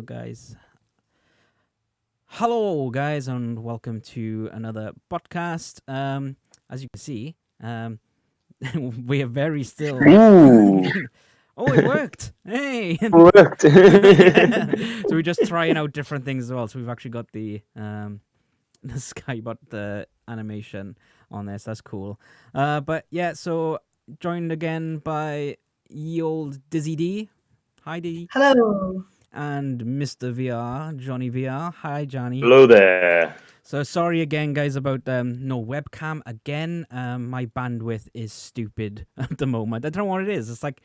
guys. Hello, guys, and welcome to another podcast. As you can see, we are very still. Ooh. Oh, it worked! Hey, Worked. Yeah. So we're just trying out different things as well. So we've actually got the Skybot the animation on this. That's cool. But yeah, so joined again by ye old Dizziedee. Hi, Dee. Hello. And Mr. VR, Jonny VR. Hi, Johnny. Hello there. So sorry again, guys, about no webcam again. My bandwidth is stupid at the moment. I don't know what it is. It's like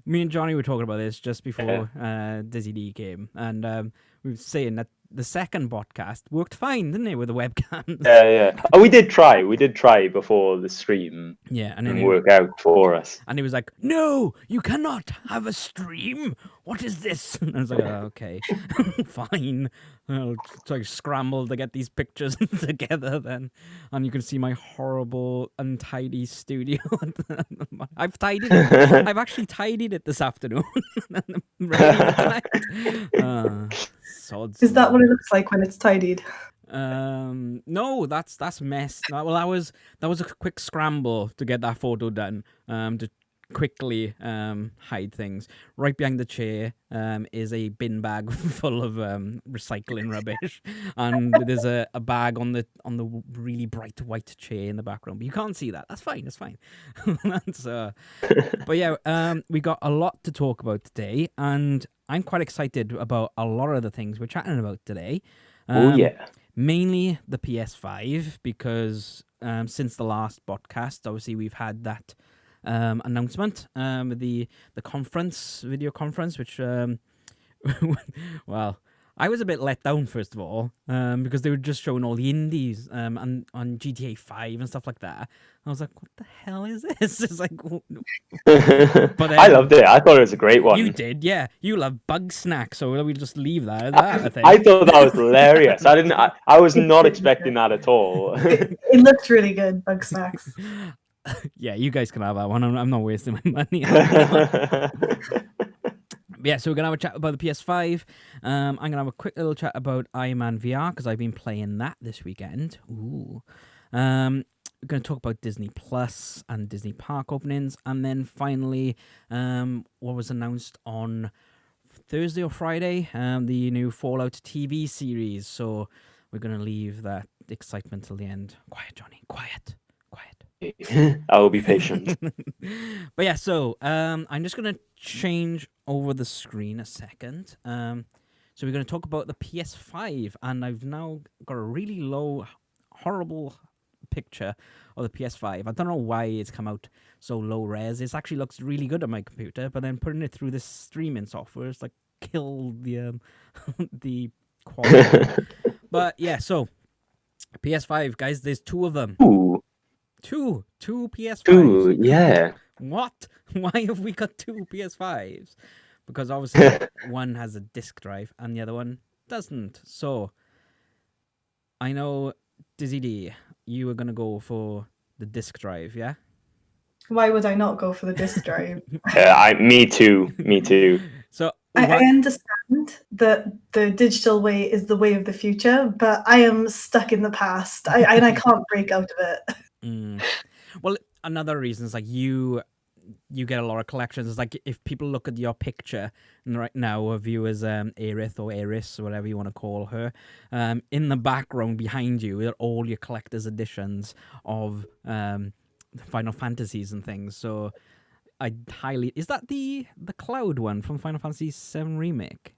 me and Johnny were talking about this just before Dizziedee came, and we were saying that the second podcast worked fine, didn't it, with the webcam? Yeah. Oh, we did try. We did try before the stream. Yeah, and then didn't work out for us. And he was like, "No, you cannot have a stream. What is this?" And I was like, oh, "Okay, fine." I'll try to scramble to get these pictures together then, and you can see my horrible, untidy studio. I've tidied it. I've actually tidied it this afternoon. Sods. Is that what it looks like when it's tidied? No, that's mess. Well, that was a quick scramble to get that photo done. To quickly hide things. Right behind the chair is a bin bag full of recycling rubbish, and there's a bag on the really bright white chair in the background. But you can't see that. That's fine. That's fine. But yeah, we got a lot to talk about today, and I'm quite excited about a lot of the things we're chatting about today. Oh yeah. Mainly the PS5, because since the last podcast, obviously we've had that announcement, the video conference, which well, I was a bit let down first of all, because they were just showing all the indies on GTA 5 and stuff like that. I was like, what the hell is this? It's like, but I loved it. I thought it was a great one. You did, yeah. You love Bug Snack, so we'll just leave that at that, I think. I thought that was hilarious. I was not expecting that at all. It looked really good, Bug Snacks. Yeah, you guys can have that one. I'm not wasting my money. Yeah, so we're going to have a chat about the PS5. I'm going to have a quick little chat about Iron Man VR, because I've been playing that this weekend. Ooh. We're going to talk about Disney Plus and Disney Park openings. And then finally, what was announced on Thursday or Friday, the new Fallout TV series. So we're going to leave that excitement till the end. Quiet, Johnny. Quiet. I will be patient. But yeah, so I'm just going to change over the screen a second. So we're going to talk about the PS5, and I've now got a really low, horrible picture of the PS5. I don't know why it's come out so low res. It actually looks really good on my computer, but then putting it through this streaming software, it's like killed the the quality. But yeah, so PS5, guys, there's two of them. Ooh. Two PS5s. Two, yeah. What? Why have we got two PS5s? Because obviously one has a disk drive and the other one doesn't. So I know, Dizziedee, you were going to go for the disk drive, yeah? Why would I not go for the disk drive? Me too. So I understand that the digital way is the way of the future, but I am stuck in the past. I can't break out of it. Well, another reason is like you get a lot of collections. It's like if people look at your picture right now of you as Aerith or Eris or whatever you want to call her, in the background behind you are all your collector's editions of Final Fantasies and things. So I highly... Is that the Cloud one from Final Fantasy VII Remake?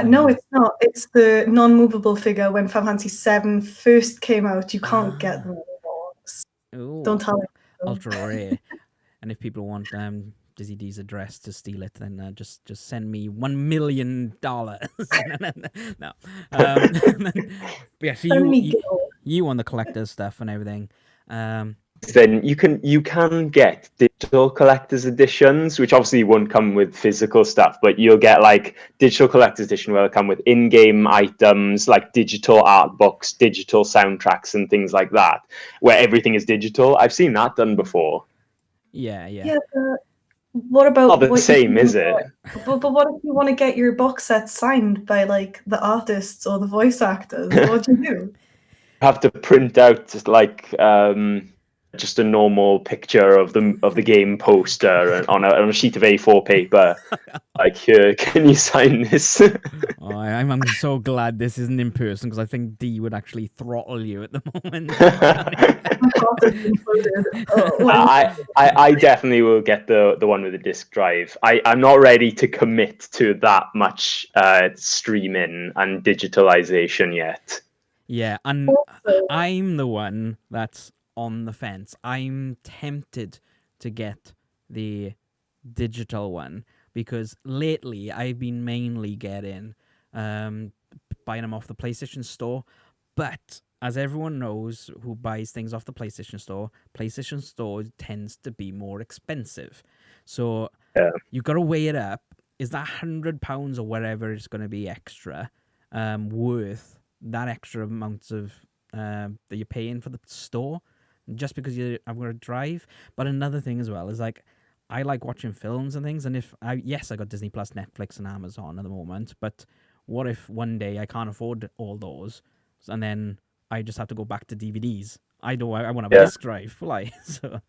No, it's not. It's the non-movable figure when Final Fantasy VII first came out. You can't get them anymore. Ooh, don't tell me. Ultra rare. And if people want Dizzidee's address to steal it, then just send me $1 million. No. But yeah, so you on the collector's stuff and everything. Then you can get digital collector's editions, which obviously won't come with physical stuff, but you'll get like digital collector's edition where it'll come with in-game items like digital art books, digital soundtracks, and things like that, where everything is digital. I've seen that done before. Yeah. Yeah, What about Not the what same, is it? But what if you want to get your box set signed by like the artists or the voice actors? What do you do? Have to print out just a normal picture of the game poster on a sheet of A4 paper. Like, here, can you sign this? Oh, I'm so glad this isn't in person because I think D would actually throttle you at the moment. My heart is included. I definitely will get the one with the disk drive. I'm not ready to commit to that much streaming and digitalization yet. Yeah, and Also, I'm the one that's on the fence. I'm tempted to get the digital one because lately I've been mainly getting buying them off the PlayStation Store. But as everyone knows who buys things off the PlayStation Store tends to be more expensive. So Yeah. you've got to weigh it up. Is that £100 or whatever it's going to be extra worth that extra amount of that you're paying for the store just because I'm going to drive? But another thing as well is like I like watching films and things, and I got Disney Plus, Netflix, and Amazon at the moment, but what if one day I can't afford all those, and then I just have to go back to DVDs? I want to have a disc drive, like so.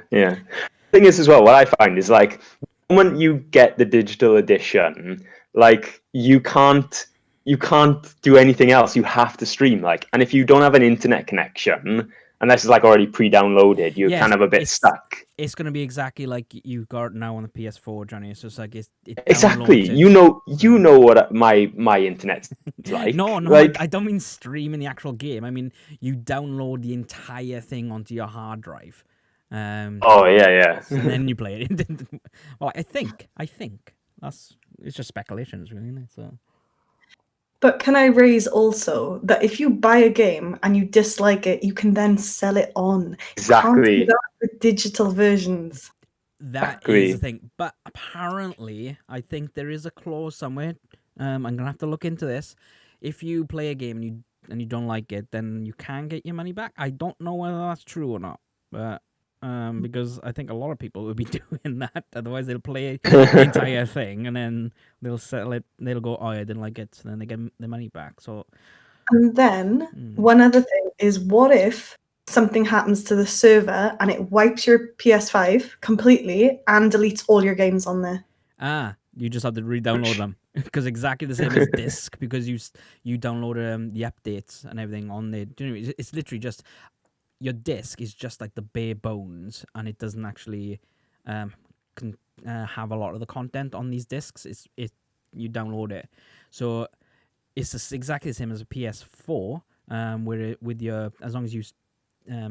Yeah. Thing is, as well, what I find is like when you get the digital edition, like you can't do anything else. You have to stream. Like, and if you don't have an internet connection, unless it's like already pre-downloaded, you're kind of a bit stuck. It's going to be exactly like you've got now on the PS4, Johnny. It's just like it exactly. It, you know what my internet's like. No, like, I don't mean streaming the actual game. I mean you download the entire thing onto your hard drive. Oh yeah. And then you play it. Well, I think it's just speculations, really, isn't it? So. but can I raise also that if you buy a game and you dislike it, you can then sell it on. Exactly. You can't do that with digital versions. That is the thing. But apparently, I think there is a clause somewhere. I'm gonna have to look into this. If you play a game and you don't like it, then you can get your money back. I don't know whether that's true or not, but because I think a lot of people will be doing that. Otherwise, they'll play the entire thing and then they'll settle it. They'll go, "Oh, I didn't like it," so then they get their money back. So, and then one other thing is, what if something happens to the server and it wipes your PS5 completely and deletes all your games on there? You just have to re-download them because exactly the same as disc because you download the updates and everything on there. It's literally just. Your disc is just like the bare bones, and it doesn't actually have a lot of the content on these discs. You download it, so it's just exactly the same as a PS4. Where as long as you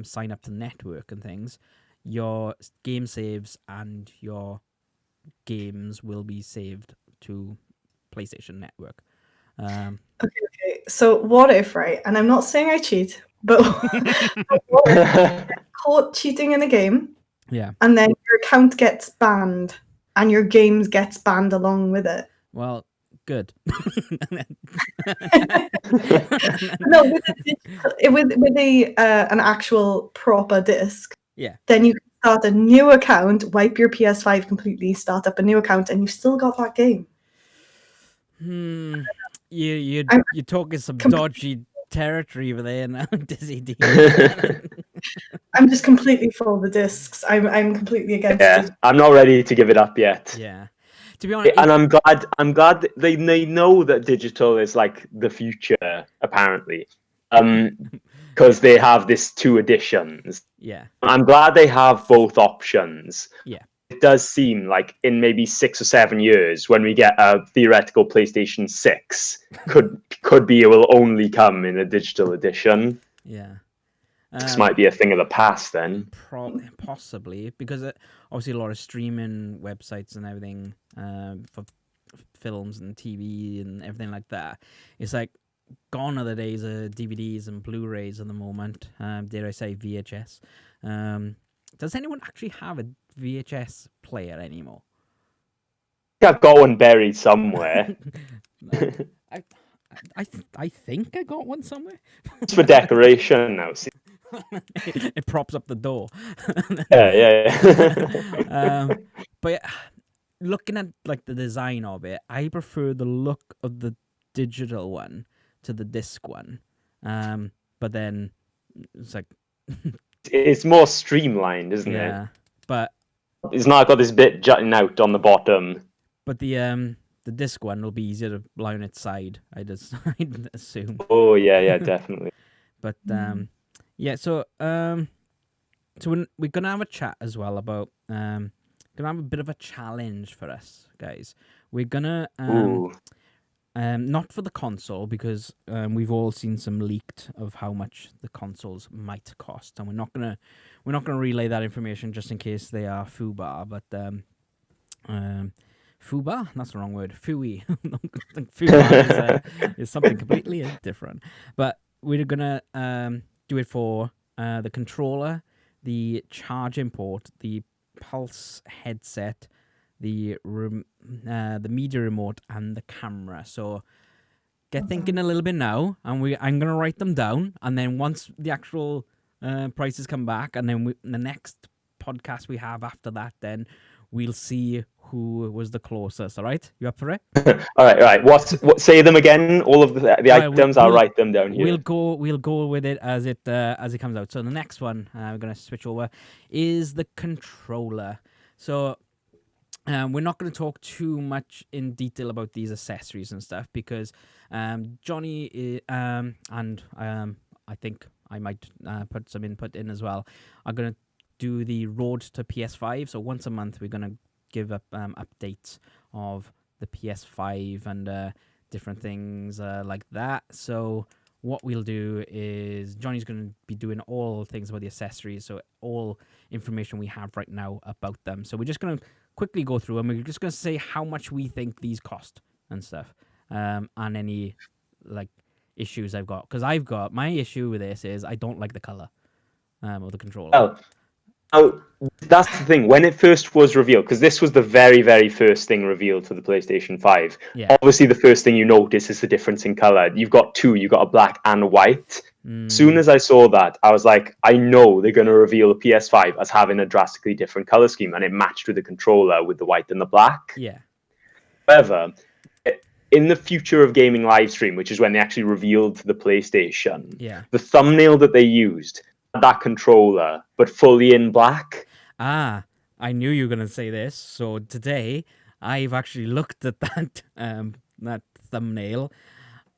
sign up to the network and things, your game saves and your games will be saved to PlayStation Network. Okay. So what if, right? And I'm not saying I cheat. But what if you get caught cheating in a game, and then your account gets banned, and your games gets banned along with it? Well, good. No, with an actual proper disc. Yeah. Then you can start a new account, wipe your PS5 completely, start up a new account, and you've still got that game. You're talking some dodgy territory over there now, Dizziedee. I'm just completely for the discs. I'm completely against it. I'm not ready to give it up yet. Yeah. To be honest, and I'm glad that they know that digital is like the future, apparently. Because they have this 2 editions. Yeah. I'm glad they have both options. Yeah. It does seem like in maybe 6 or 7 years, when we get a theoretical PlayStation 6, could be it will only come in a digital edition. Yeah. This might be a thing of the past then. Possibly, because obviously a lot of streaming websites and everything for films and TV and everything like that. It's like gone are the days of DVDs and Blu-rays at the moment. Dare I say VHS? Does anyone actually have a VHS player anymore? I've got one buried somewhere. I think I got one somewhere. It's for decoration now. See? It props up the door. Yeah. But looking at like the design of it, I prefer the look of the digital one to the disc one. But then it's like it's more streamlined, isn't it? yeah, but It's not got this bit jutting out on the bottom. but the disc one will be easier to lie on its side. I'd assume. Oh yeah, definitely. But yeah, so we're gonna have a chat as well about gonna have a bit of a challenge for us guys. We're gonna not for the console because we've all seen some leaked of how much the consoles might cost, and we're not gonna relay that information just in case they are FUBAR, but FUBAR? That's the wrong word. FUI. FUBAR is something completely different. But we're gonna do it for the controller, the charging port, the Pulse headset, the media remote, and the camera. So get thinking a little bit now, and I'm gonna write them down, and then once the actual prices come back, and then the next podcast we have after that, then we'll see who was the closest. All right, you up for it? all right. What? Say them again. All of the items. I'll write them down here. We'll go with it as it comes out. So the next one we're gonna switch over is the controller. So we're not going to talk too much in detail about these accessories and stuff because Jonny and I think I might put some input in as well. I'm going to do the road to PS5. So once a month, we're going to give up updates of the PS5 and different things like that. So what we'll do is Jonny's going to be doing all things about the accessories. So all information we have right now about them. So we're just going to quickly go through and we're just going to say how much we think these cost and stuff, and any like issues I've got, because I've got my issue with this is I don't like the color of the controller. Oh, that's the thing. When it first was revealed, because this was the very, very first thing revealed for the PlayStation 5. Yeah. Obviously, the first thing you notice is the difference in color. You've got two. You've got a black and a white. As soon as I saw that, I was like, I know they're going to reveal the PS5 as having a drastically different color scheme, and it matched with the controller with the white and the black. Yeah. However, in the future of gaming live stream, which is when they actually revealed the PlayStation, the thumbnail that they used, that controller, but fully in black. I knew you were going to say this. So today, I've actually looked at that that thumbnail,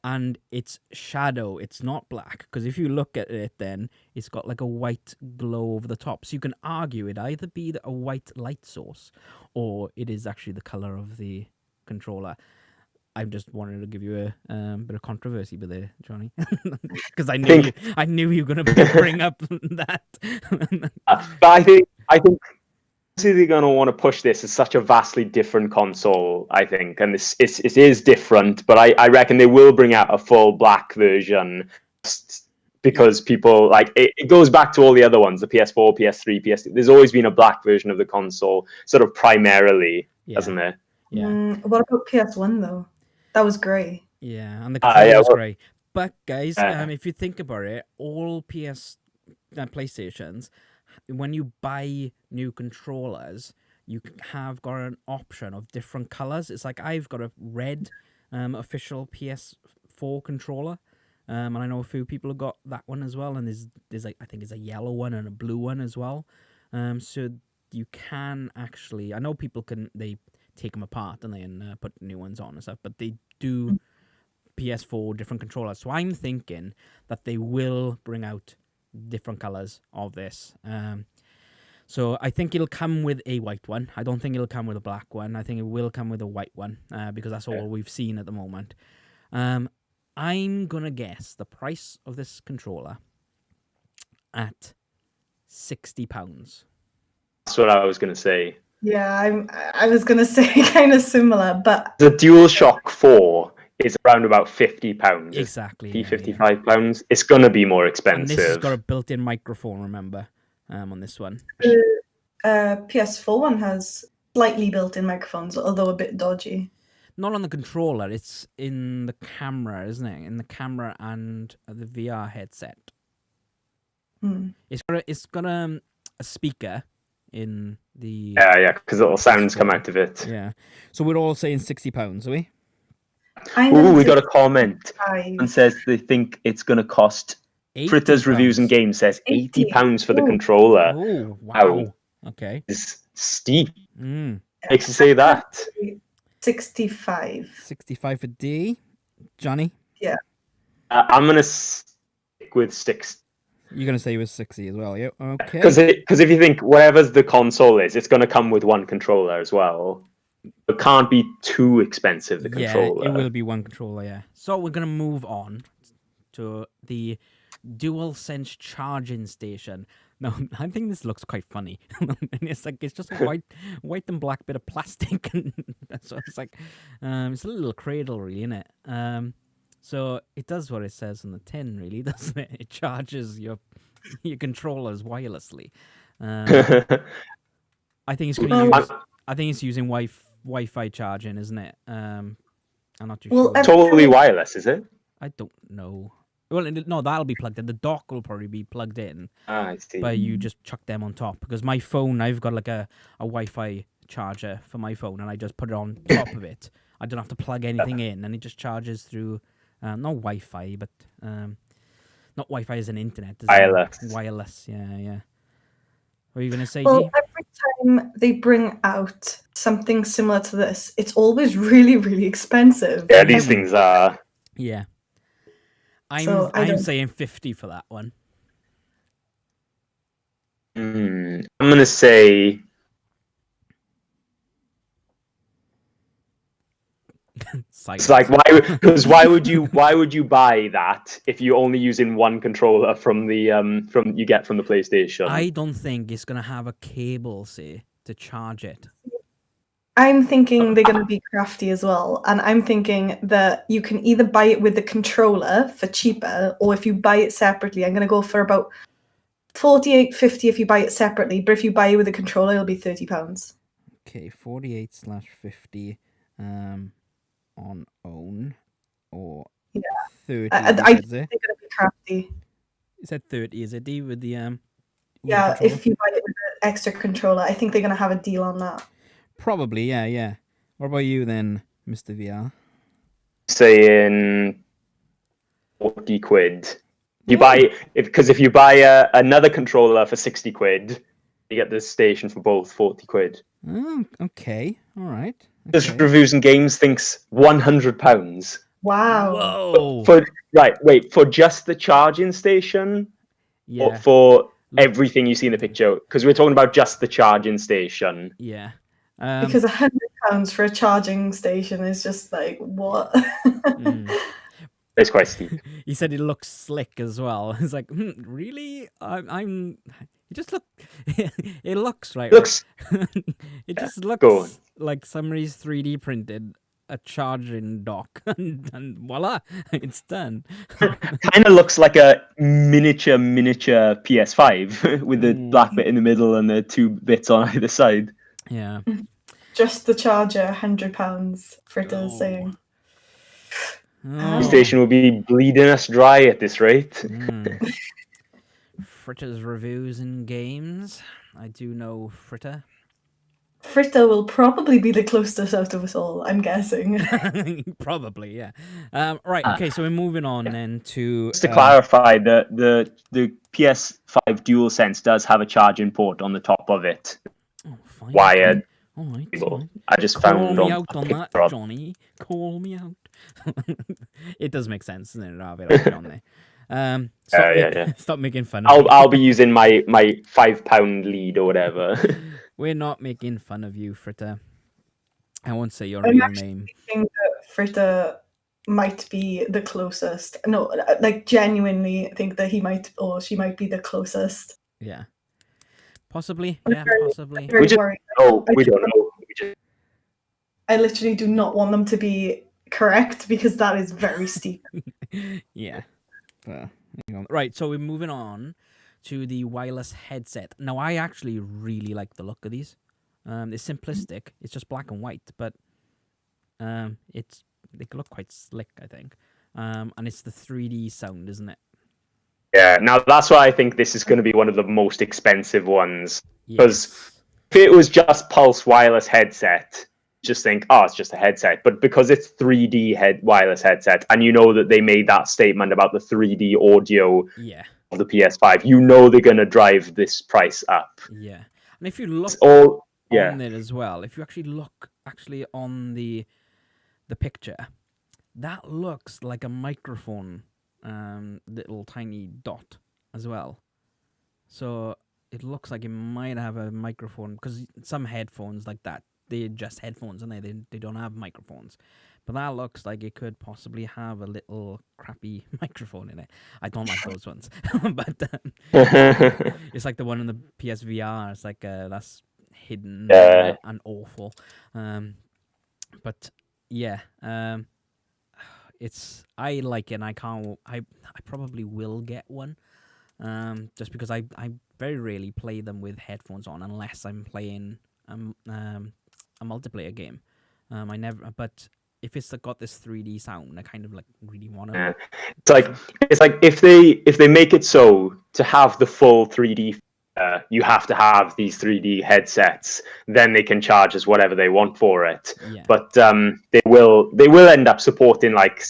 and it's shadow. It's not black, because if you look at it, then it's got like a white glow over the top. So you can argue it either be a white light source, or it is actually the color of the controller. I just wanted to give you a bit of controversy with there, Jonny, because I knew you were going to bring up that. But I think they're going to want to push this as such a vastly different console, I think, and it is different. But I reckon they will bring out a full black version, because people like it goes back to all the other ones, the PS4, PS3, PS2. There's always been a black version of the console, sort of primarily, hasn't there? Yeah. What about PS1 though? That was grey. Yeah, and the controller was grey. But guys, if you think about it, all PlayStations, when you buy new controllers, you have got an option of different colors. It's like I've got a red official PS4 controller, and I know a few people have got that one as well. And there's like I think there's a yellow one and a blue one as well. So you can actually, I know people they take them apart and then put new ones on and stuff, but they do PS4 different controllers. So I'm thinking that they will bring out different colors of this. So I think it'll come with a white one. I don't think it'll come with a black one. I think it will come with a white one, because that's all we've seen at the moment. I'm gonna guess the price of this controller at £60. That's what I was going to say. Yeah, I was gonna say kind of similar, but the DualShock 4 is around about £50. Exactly, £55. It's gonna be more expensive. And this has got a built-in microphone. Remember, on this one. The PS4 one has slightly built-in microphones, although a bit dodgy. Not on the controller. It's in the camera, isn't it? In the camera and the VR headset. It's got a speaker in The Yeah, because little sounds come out of it. Yeah. So we're all saying £60, are we? Ooh, we got a comment. 65. And says they think it's going to cost. Fritters Reviews and Games says £80 for the controller. Oh, wow. Okay. It's steep. Mm. Makes you say that. 65. 65 for D. Johnny? Yeah. I'm going to stick with 60. You're going to say it was 60 as well, yeah? Okay. Because if you think whatever the console is, it's going to come with one controller as well. It can't be too expensive, the controller. Yeah, it will be one controller, yeah. So we're going to move on to the DualSense charging station. Now, I think this looks quite funny. It's just a white and black bit of plastic. And so it's like, it's a little cradle, really, isn't it? So it does what it says on the tin, really, doesn't it? It charges your controllers wirelessly. I think it's going to use. I think it's using Wi-Fi charging, isn't it? I'm not too sure. Totally wireless, is it? I don't know. Well, no, that'll be plugged in. The dock will probably be plugged in. I see. But you just chuck them on top. Because my phone, I've got like a Wi-Fi charger for my phone, and I just put it on top of it. I don't have to plug anything in, and it just charges through, not Wi-Fi, but not Wi-Fi as an internet. Wireless. Wireless, yeah. What are you going to say, Well, G? every time they bring out something similar to this, it's always really, really expensive. Yeah, these things are. Yeah. I'm saying 50 for that one. I'm gonna say. It's like why would you buy that if you're only using one controller from the you get from the PlayStation? I don't think it's gonna have a cable, say, to charge it. I'm thinking they're going to be crafty as well. And I'm thinking that you can either buy it with the controller for cheaper, or if you buy it separately, I'm going to go for about $48.50 if you buy it separately. But if you buy it with a controller, it'll be £30. Okay, 48/50 on own, or 30. I think they're going to be crafty. Is that 30? Is it D with the Yeah, if you buy it with an extra controller, I think they're going to have a deal on that. Probably, yeah. What about you then, Mr. VR? Saying 40 quid. You buy if you buy another controller for 60 quid, you get the station for both 40 quid. Oh, okay, all right. This Reviews and Games thinks £100. Wow. Whoa. For just the charging station, Yeah. or for everything you see in the picture, because we're talking about just the charging station. Yeah. Because £100 for a charging station is just like, what? It's quite steep. He said it looks slick as well. It's like, really? I'm. It just look. It looks right. It just looks like somebody's 3D printed a charging dock, and voila, it's done. Kind of looks like a miniature PS5 with the black bit in the middle and the two bits on either side. Yeah. Just the charger, £100, Fritta's saying. PlayStation will be bleeding us dry at this rate. Fritta's Reviews and Games. I do know Fritta. Fritta will probably be the closest out of us all, I'm guessing. Probably, yeah. Right, okay, so we're moving on then to... Just to clarify, the PS5 DualSense does have a charging port on the top of it. Oh, fine. Wired. All right. I just Call found me out on that, Johnny. Call me out. It does make sense, doesn't it? I'll be like on there. Stop making fun of me. I'll be using my £5 lead or whatever. We're not making fun of you, Fritta. I won't say your real name. I think that Fritta might be the closest. No, like genuinely think that he might or she might be the closest. Yeah. Possibly. Yeah, possibly. We don't know. I literally do not want them to be correct because that is very steep. Yeah. Right, so we're moving on to the wireless headset. Now, I actually really like the look of these. It's simplistic. It's just black and white, but they look quite slick, I think. And it's the 3D sound, isn't it? Yeah, now that's why I think this is going to be one of the most expensive ones. Because if it was just Pulse wireless headset, just think, oh, it's just a headset. But because it's 3D wireless headset, and you know that they made that statement about the 3D audio of the PS5, you know they're going to drive this price up. Yeah. And if you look on it as well, if you actually look on the picture, that looks like a microphone, little tiny dot as well. So it looks like it might have a microphone, because some headphones like that, they're just headphones, and they don't have microphones. But that looks like it could possibly have a little crappy microphone in it. I don't like those ones, but it's like the one in the PSVR. It's like that's hidden and awful. But yeah, I like it. And I probably will get one. Just because I very rarely play them with headphones on unless I'm playing a multiplayer game. I never, but if it's got this 3D sound, I kind of like really want to. Yeah. It's like if they make it so to have the full 3D, you have to have these 3D headsets. Then they can charge us whatever they want for it. Yeah. But they will end up supporting like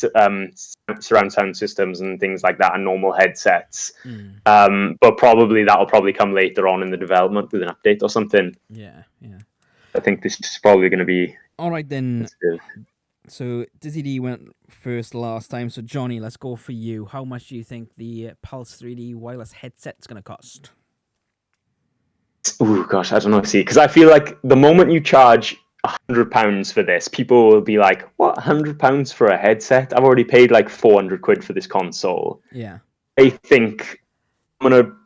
surround sound systems and things like that, and normal headsets. But that'll probably come later on in the development with an update or something. Yeah. I think this is probably going to be. All right then. So Dizziedee went first last time. So Jonny, let's go for you. How much do you think the Pulse 3D wireless headset's going to cost? Oh gosh, I don't know. See, because I feel like the moment you charge £100 for this, people will be like, "What, £100 for a headset? I've already paid like 400 quid for this console." Yeah. I think I'm gonna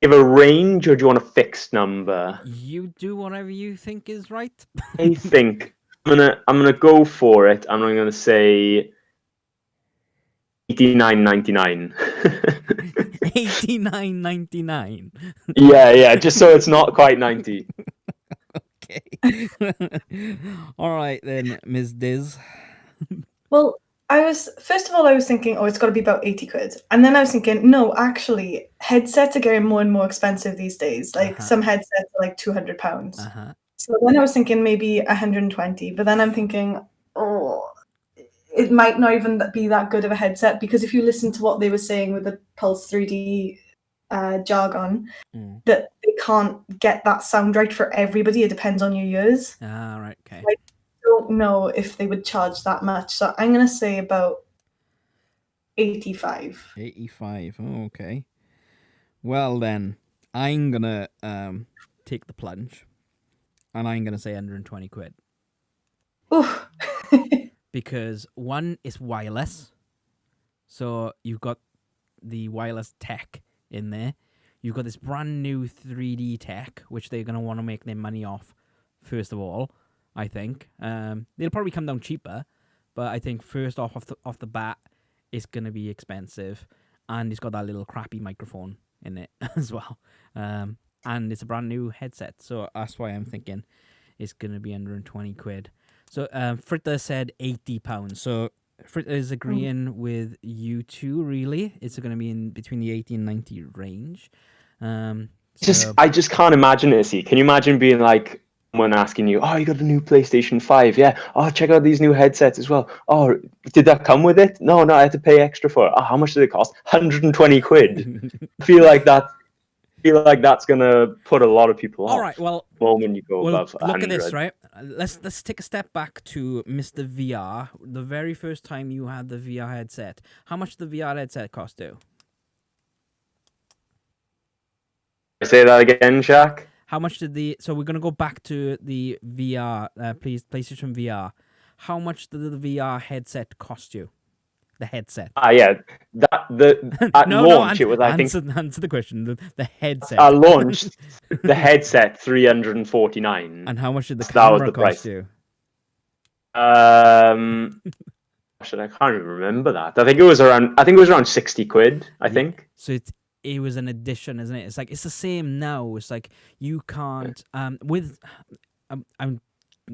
give a range, or do you want a fixed number? You do whatever you think is right. I think I'm gonna go for it. I'm gonna say $89.99. $89.99. Yeah, just so it's not quite 90. Okay. All right then, Ms. Diz. Well, first of all, I was thinking, it's got to be about 80 quid. And then I was thinking, no, actually, headsets are getting more and more expensive these days. Like some headsets are like £200. So then I was thinking maybe 120. But then I'm thinking, it might not even be that good of a headset, because if you listen to what they were saying with the Pulse 3D jargon, that they can't get that sound right for everybody. It depends on your ears. Right, okay. I don't know if they would charge that much, so I'm going to say about 85. 85, okay. Well then, I'm going to take the plunge, and I'm going to say 120 quid. Oof. Because one is wireless, so you've got the wireless tech in there. You've got this brand new 3D tech, which they're going to want to make their money off, first of all, I think. They'll probably come down cheaper, but I think first off the bat, it's going to be expensive. And it's got that little crappy microphone in it as well. And it's a brand new headset, so that's why I'm thinking it's going to be 120 quid. So Fritter said £80. So Fritter is agreeing with you two, really. It's going to be in between the 80 and 90 range. I just can't imagine it. See, can you imagine being like someone asking you, "Oh, you got a new PlayStation 5? Yeah. Oh, check out these new headsets as well. Oh, did that come with it? No, I had to pay extra for it. Oh, how much did it cost? 120 quid." I feel like that's gonna put a lot of people off. All right, well, the moment you go above 100. Look at this, right? Let's take a step back to Mr. VR. The very first time you had the VR headset, how much did the VR headset cost you? Say that again, Shaq. How much did so we're gonna go back to the VR, PlayStation VR. How much did the VR headset cost you? The headset. Yeah. At launch, it was, I think. Answer the question. The headset. At launch, the headset $349. And how much did the camera cost you? I can't even remember that. I think it was around 60 quid. I think. So it was an addition, isn't it? It's like it's the same now. It's like you can't I'm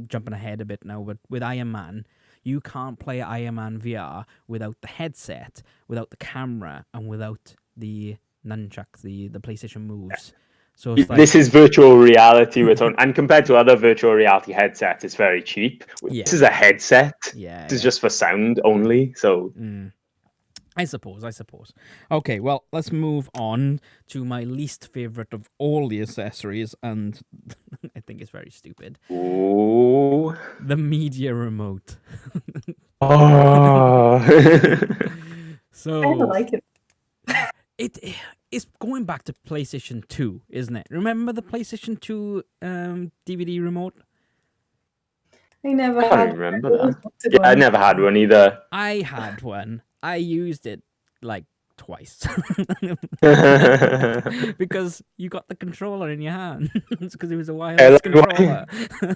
jumping ahead a bit now, but with Iron Man, you can't play Iron Man VR without the headset, without the camera, and without the nunchucks, the PlayStation moves. So it's like, this is virtual reality we're talking, and compared to other virtual reality headsets, it's very cheap. yeah. This is a headset. Yeah, This is just for sound only. So I suppose. Okay, well, let's move on to my least favorite of all the accessories, and I think it's very stupid. ooh. The media remote. Oh. So I kind of like it. It's going back to PlayStation 2, isn't it? Remember the PlayStation 2 DVD remote? I never I had. can't remember that. Yeah, I never had one either. I had one. I used it like twice because you got the controller in your hand. It's because it was a wireless controller.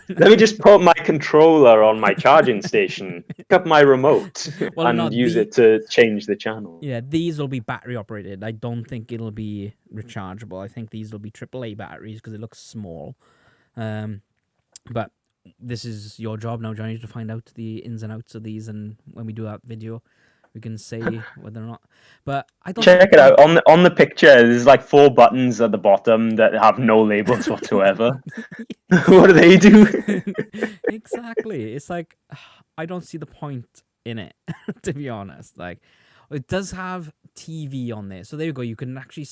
Let me just put my controller on my charging station, pick up my remote, and use it to change the channel. Yeah, these will be battery operated. I don't think it'll be rechargeable. I think these will be AAA batteries because it looks small. But this is your job now, Johnny, to find out the ins and outs of these, and when we do that video, we can say whether or not. But I don't check it out on the picture. There's like 4 buttons at the bottom that have no labels whatsoever. What do they do? Exactly. It's like I don't see the point in it, to be honest. Like, it does have TV on there, so there you go. You can actually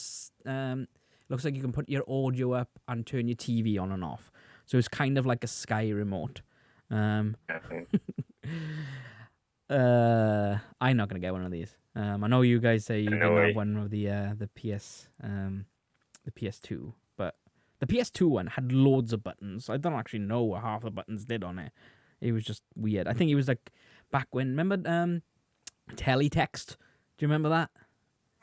looks like you can put your audio up and turn your TV on and off. So it's kind of like a Sky remote. I'm not gonna get one of these. I know you guys say you didn't have one of the PS2, but the PS2 one had loads of buttons. I don't actually know what half the buttons did on it. It was just weird. I think it was like back when, remember teletext? Do you remember that?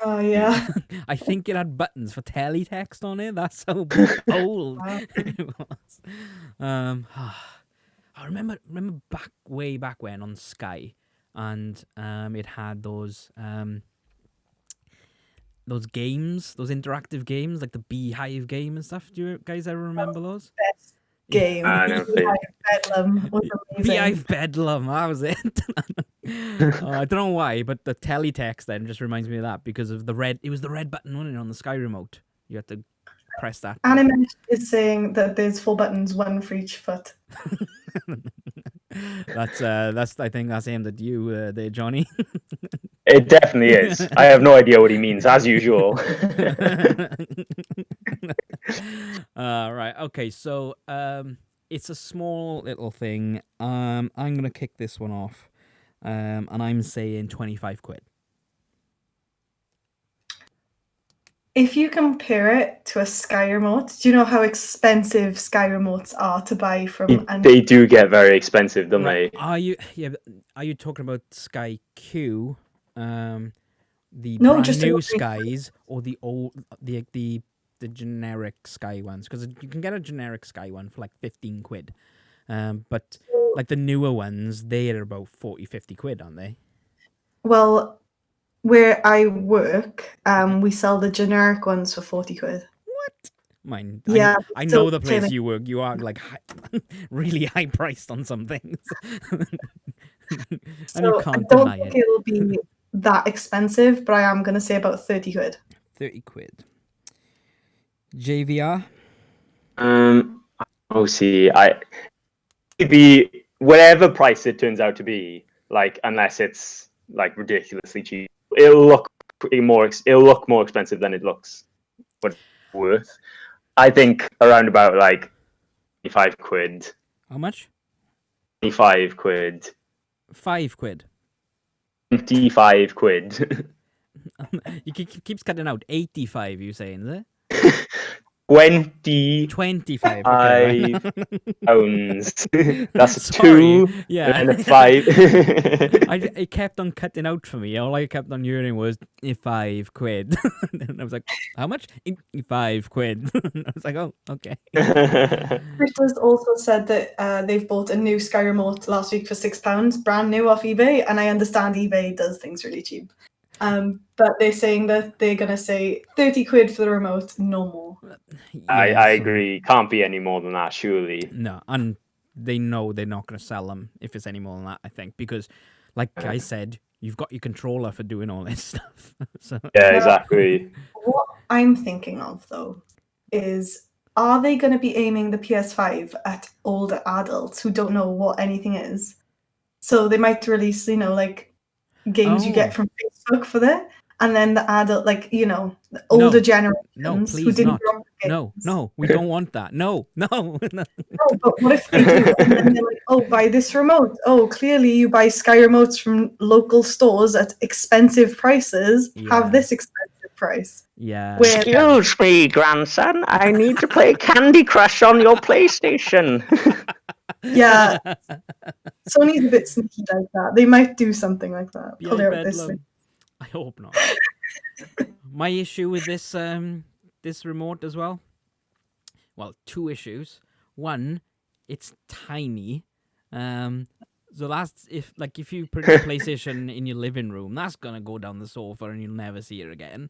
Oh yeah. I think it had buttons for teletext on it. That's how old it was. I remember way back when on Sky, and it had those games, those interactive games like the Beehive game and stuff. Do you guys ever remember those? Best game. Beehive Bedlam was amazing. Beehive Bedlam, that was it. I don't know why, but the teletext then just reminds me of that because of the red. It was the red button, wasn't it, on the Sky remote? You had to press that. Anime is saying that there's 4 buttons, 1 for each foot. That's I think that's aimed at you there, Johnny. It definitely is. I have no idea what he means, as usual. Right. Okay. So it's a small little thing. I'm gonna kick this one off, and I'm saying 25 quid. If you compare it to a Sky remote, do you know how expensive Sky remotes are to buy from? They do get very expensive, don't they? Are you talking about Sky Q, the just brand new Skies, or the old the generic Sky ones? Because you can get a generic Sky one for like 15 quid, but like the newer ones, they are about 40-50 quid, aren't they? Well, where I work, we sell the generic ones for 40 quid. What? Mine. Yeah, I know the place you work. You are like really high priced on some things. And so you can't I don't deny think it. it'll be that expensive, but I am going to say about 30 quid. 30 quid. JVR? See, maybe whatever price it turns out to be, like, unless it's like ridiculously cheap, it'll look more expensive than it looks what it's worth. I think around about like 25 quid. How much? 25 quid. 5 quid. 25 quid. You keeps cutting out. 85, you saying, is it? 25 okay, right? pounds. That's Sorry. 2 Yeah. and a 5. It kept on cutting out for me. All I kept on hearing was 5 quid. And I was like, how much? 5 quid. I was like, oh, okay. Crystal's also said that they've bought a new Sky remote last week for £6, brand new off eBay, and I understand eBay does things really cheap. But they're saying that they're going to say 30 quid for the remote, no more. I agree. Can't be any more than that, surely. No, and they know they're not going to sell them if it's any more than that, I think. Because, like I said, you've got your controller for doing all this stuff. So. Yeah, exactly. What I'm thinking of, though, is, are they going to be aiming the PS5 at older adults who don't know what anything is? So they might release, like games you get from Facebook for that, and then the adult, the older generations who didn't grow up with games. No, we don't want that. No. No, but what if they do? And then they're like, oh, buy this remote. Oh, clearly you buy Sky remotes from local stores at expensive prices. Have this expensive price. Yeah. Excuse me, grandson. I need to play Candy Crush on your PlayStation. Yeah. Sony's a bit sneaky like that. They might do something like that. Yeah, Pull out this thing. I hope not. My issue with this this remote as well. Well, two issues. One, it's tiny. So that's if you put your PlayStation in your living room, that's gonna go down the sofa and you'll never see it again.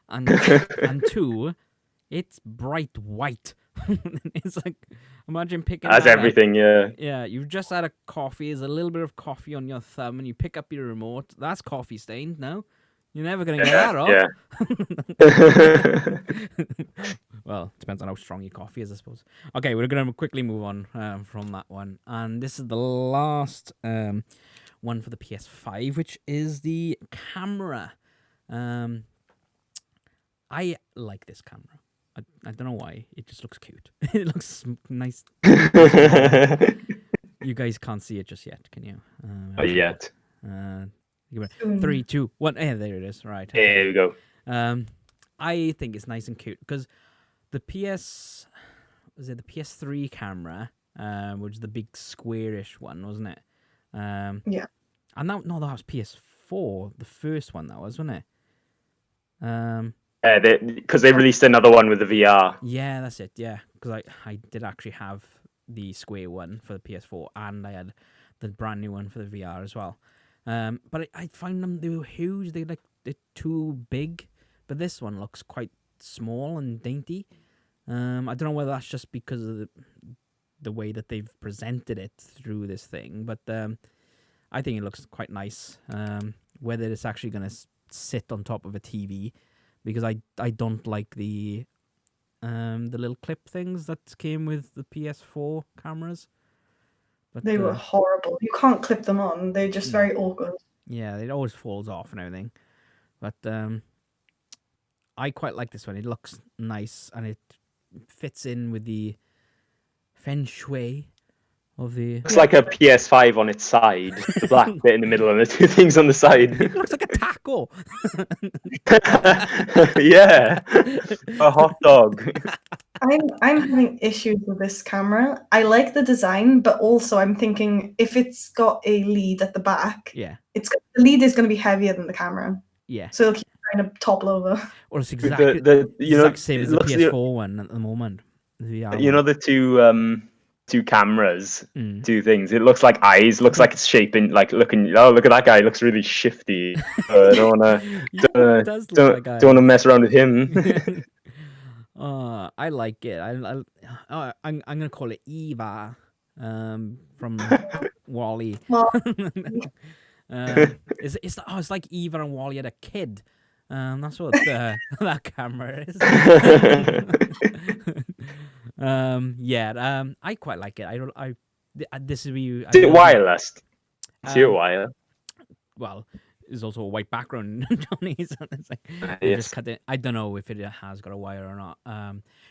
And two, it's bright white. It's like, imagine picking that's that everything, up. Yeah, you've just had a coffee. There's a little bit of coffee on your thumb, and you pick up your remote. That's coffee stained. No, you're never gonna get that off. Yeah. Well, depends on how strong your coffee is, I suppose. Okay, we're gonna quickly move on from that one, and this is the last one for the PS5, which is the camera. I like this camera. I don't know why. It just looks cute. It looks nice. You guys can't see it just yet, can you? Not yet. 3, 2, 1. Yeah, there it is. Right. Okay. There we go. I think it's nice and cute because the PS3 camera, which is the big squarish one, wasn't it? Yeah. And that was PS4, the first one that was, wasn't it? Because they released another one with the VR. Yeah, that's it. Yeah, because I did actually have the square one for the PS4, and I had the brand new one for the VR as well. But I find they were huge. They're too big. But this one looks quite small and dainty. I don't know whether that's just because of the way that they've presented it through this thing, but I think it looks quite nice. Whether it's actually going to sit on top of a TV, because I don't like the little clip things that came with the PS4 cameras. But they were horrible. You can't clip them on. They're just very awkward. Yeah, it always falls off and everything. But I quite like this one. It looks nice and it fits in with the feng shui of the... It's like a PS5 on its side. The black bit in the middle and the two things on the side. It looks like a taco. Yeah. A hot dog. I'm having issues with this camera. I like the design, but also I'm thinking if it's got a lead at the back, the lead is going to be heavier than the camera. Yeah. So it'll keep trying to topple over. Or it's exactly the same as the PS4 one at the moment. The two cameras, two things. It looks like eyes. Looks like it's shaping, like looking. Oh, look at that guy. Looks really shifty. I don't wanna mess around with him. I like it. I'm gonna call it Eva, from Wall-E. It's like Eva and Wall-E had a kid. That's what that camera is. I quite like it. This is Is it wireless? Is it wireless? Well, there's also a white background, Johnny. So it's like just cut it. I don't know if it has got a wire or not.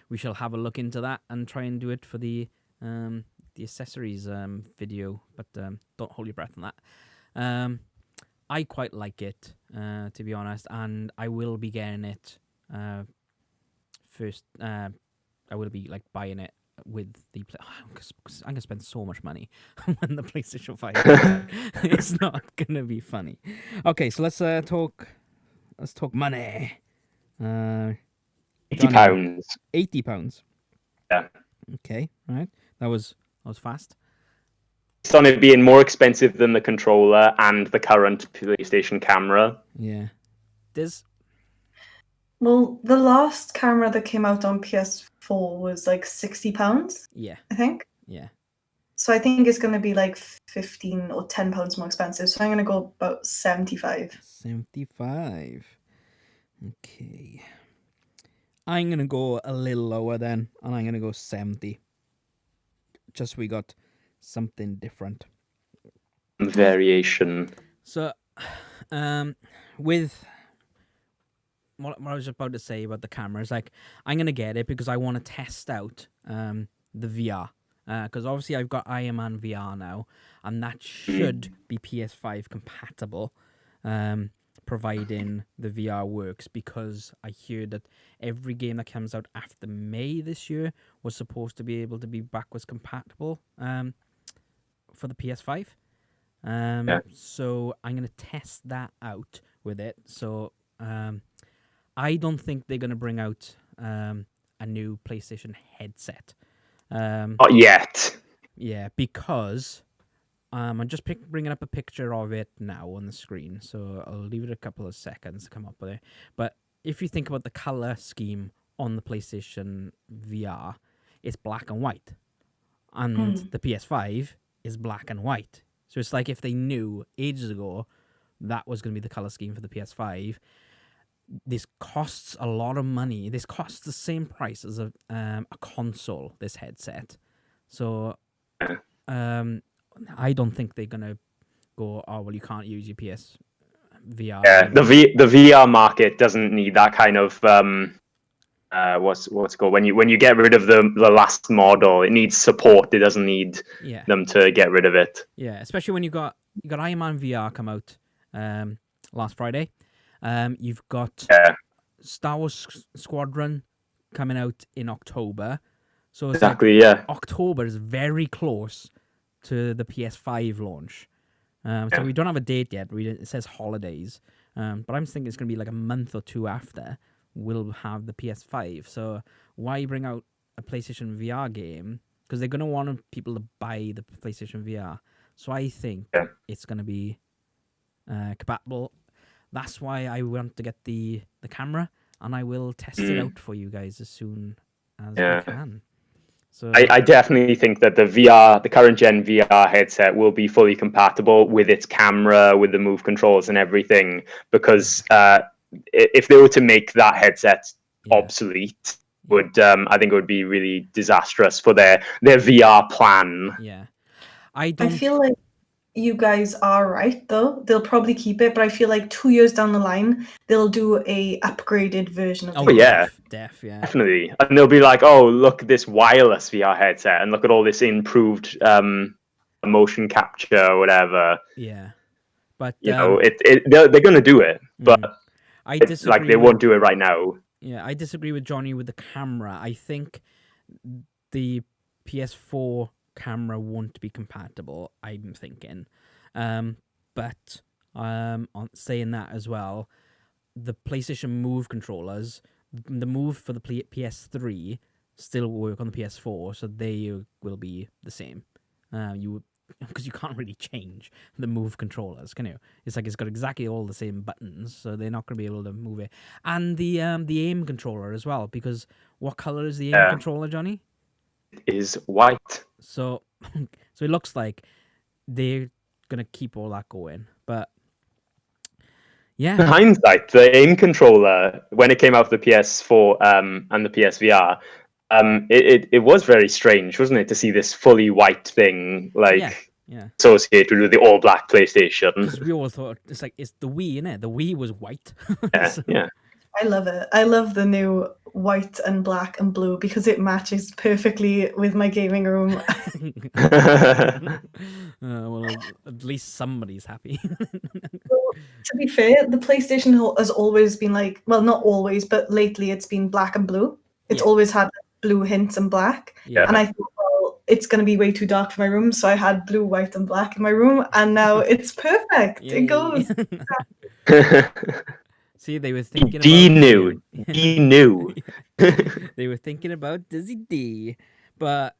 We shall have a look into that and try and do it for the accessories video. But don't hold your breath on that. I quite like it, to be honest, and I will be getting it first. I will be buying it with the. I'm gonna spend so much money on the PlayStation 5. It's not gonna be funny. Okay, so let's talk. Let's talk money. £80. £80. Yeah. Okay. All right. That was fast. It's on it being more expensive than the controller and the current PlayStation camera. Yeah. Well, the last camera that came out on PS4 was £60. Yeah. I think. Yeah. So I think it's going to be £15 or £10 more expensive. So I'm going to go about 75. 75. Okay. I'm going to go a little lower then, and I'm going to go 70. Just we got something different. Variation. So, with what I was about to say about the cameras, like, I'm going to get it because I want to test out the VR. Because obviously I've got Iron Man VR now, and that should be PS5 compatible, providing the VR works, because I hear that every game that comes out after May this year was supposed to be able to be backwards compatible for the PS5. So I'm going to test that out with it. So I don't think they're going to bring out a new PlayStation headset. Not yet. Yeah, because I'm just bringing up a picture of it now on the screen, so I'll leave it a couple of seconds to come up with it. But if you think about the color scheme on the PlayStation VR, it's black and white, and the PS5 is black and white. So it's like if they knew ages ago that was going to be the color scheme for the PS5. This costs a lot of money. This costs the same price as a console, this headset. So I don't think they're gonna go, oh well, you can't use your PS VR. Yeah, the VR market doesn't need that kind of what's it called, when you get rid of the last model, it needs support. It doesn't need them to get rid of it. Yeah, especially when you got Iron Man VR come out last Friday. You've got Star Wars Squadron coming out in October. So it's October is very close to the PS5 launch. So we don't have a date yet. It says holidays. But I'm thinking it's going to be like a month or two after we'll have the PS5. So why bring out a PlayStation VR game? Because they're going to want people to buy the PlayStation VR. So I think it's going to be compatible. That's why I want to get the camera, and I will test it out for you guys as soon as we can. So I definitely think that the current gen VR headset will be fully compatible with its camera, with the Move controls and everything, because if they were to make that headset obsolete, I think it would be really disastrous for their VR plan. Yeah. I feel like you guys are right, though. They'll probably keep it, but I feel like 2 years down the line, they'll do a upgraded version of it. Definitely. And they'll be like, oh, look at this wireless VR headset, and look at all this improved motion capture or whatever. Yeah. But they're going to do it, but like they won't do it right now. Yeah, I disagree with Johnny with the camera. I think the PS4 camera won't be compatible, I'm thinking. But on saying that as well, the PlayStation Move controllers, the Move for the PS3 still work on the PS4, so they will be the same. Because you can't really change the Move controllers, can you? It's like it's got exactly all the same buttons, so they're not going to be able to move it. And the aim controller as well, because what color is the aim controller, Johnny? Is white. So it looks like they're gonna keep all that going. But yeah. In hindsight, the aim controller, when it came out for the PS4 and the PSVR, it was very strange, wasn't it, to see this fully white thing associated with the all black PlayStation. Because we all thought it's the Wii, innit? The Wii was white. Yeah. I love it. I love the new white and black and blue because it matches perfectly with my gaming room. Well, at least somebody's happy. Well, to be fair, the PlayStation has always been like, well, not always, but lately it's been black and blue. It's always had blue hints and black. Yeah. And I thought, well, it's going to be way too dark for my room. So I had blue, white, and black in my room. And now it's perfect. Yay. It goes. See, they were thinking He knew. They were thinking about Dizziedee. But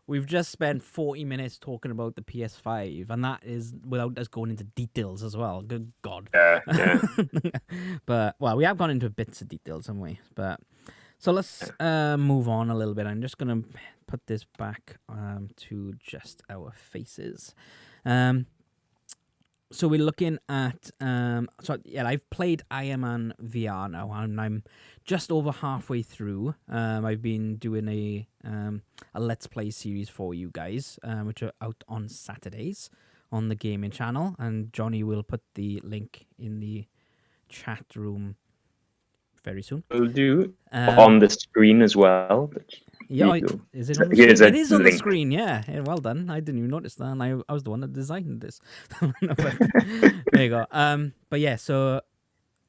we've just spent 40 minutes talking about the PS5, and that is without us going into details as well. Good God. Yeah. But, well, we have gone into bits of details, haven't we? But so let's move on a little bit. I'm just going to put this back to just our faces. so we're looking at I've played Iron Man VR now, and I'm just over halfway through. I've been doing a Let's Play series for you guys, which are out on Saturdays on the gaming channel, and Johnny will put the link in the chat room very soon. We'll do on the screen as well. Yeah, is it on the screen? It is on the screen, yeah. Well done. I didn't even notice that, and I was the one that designed this. There you go. But yeah, so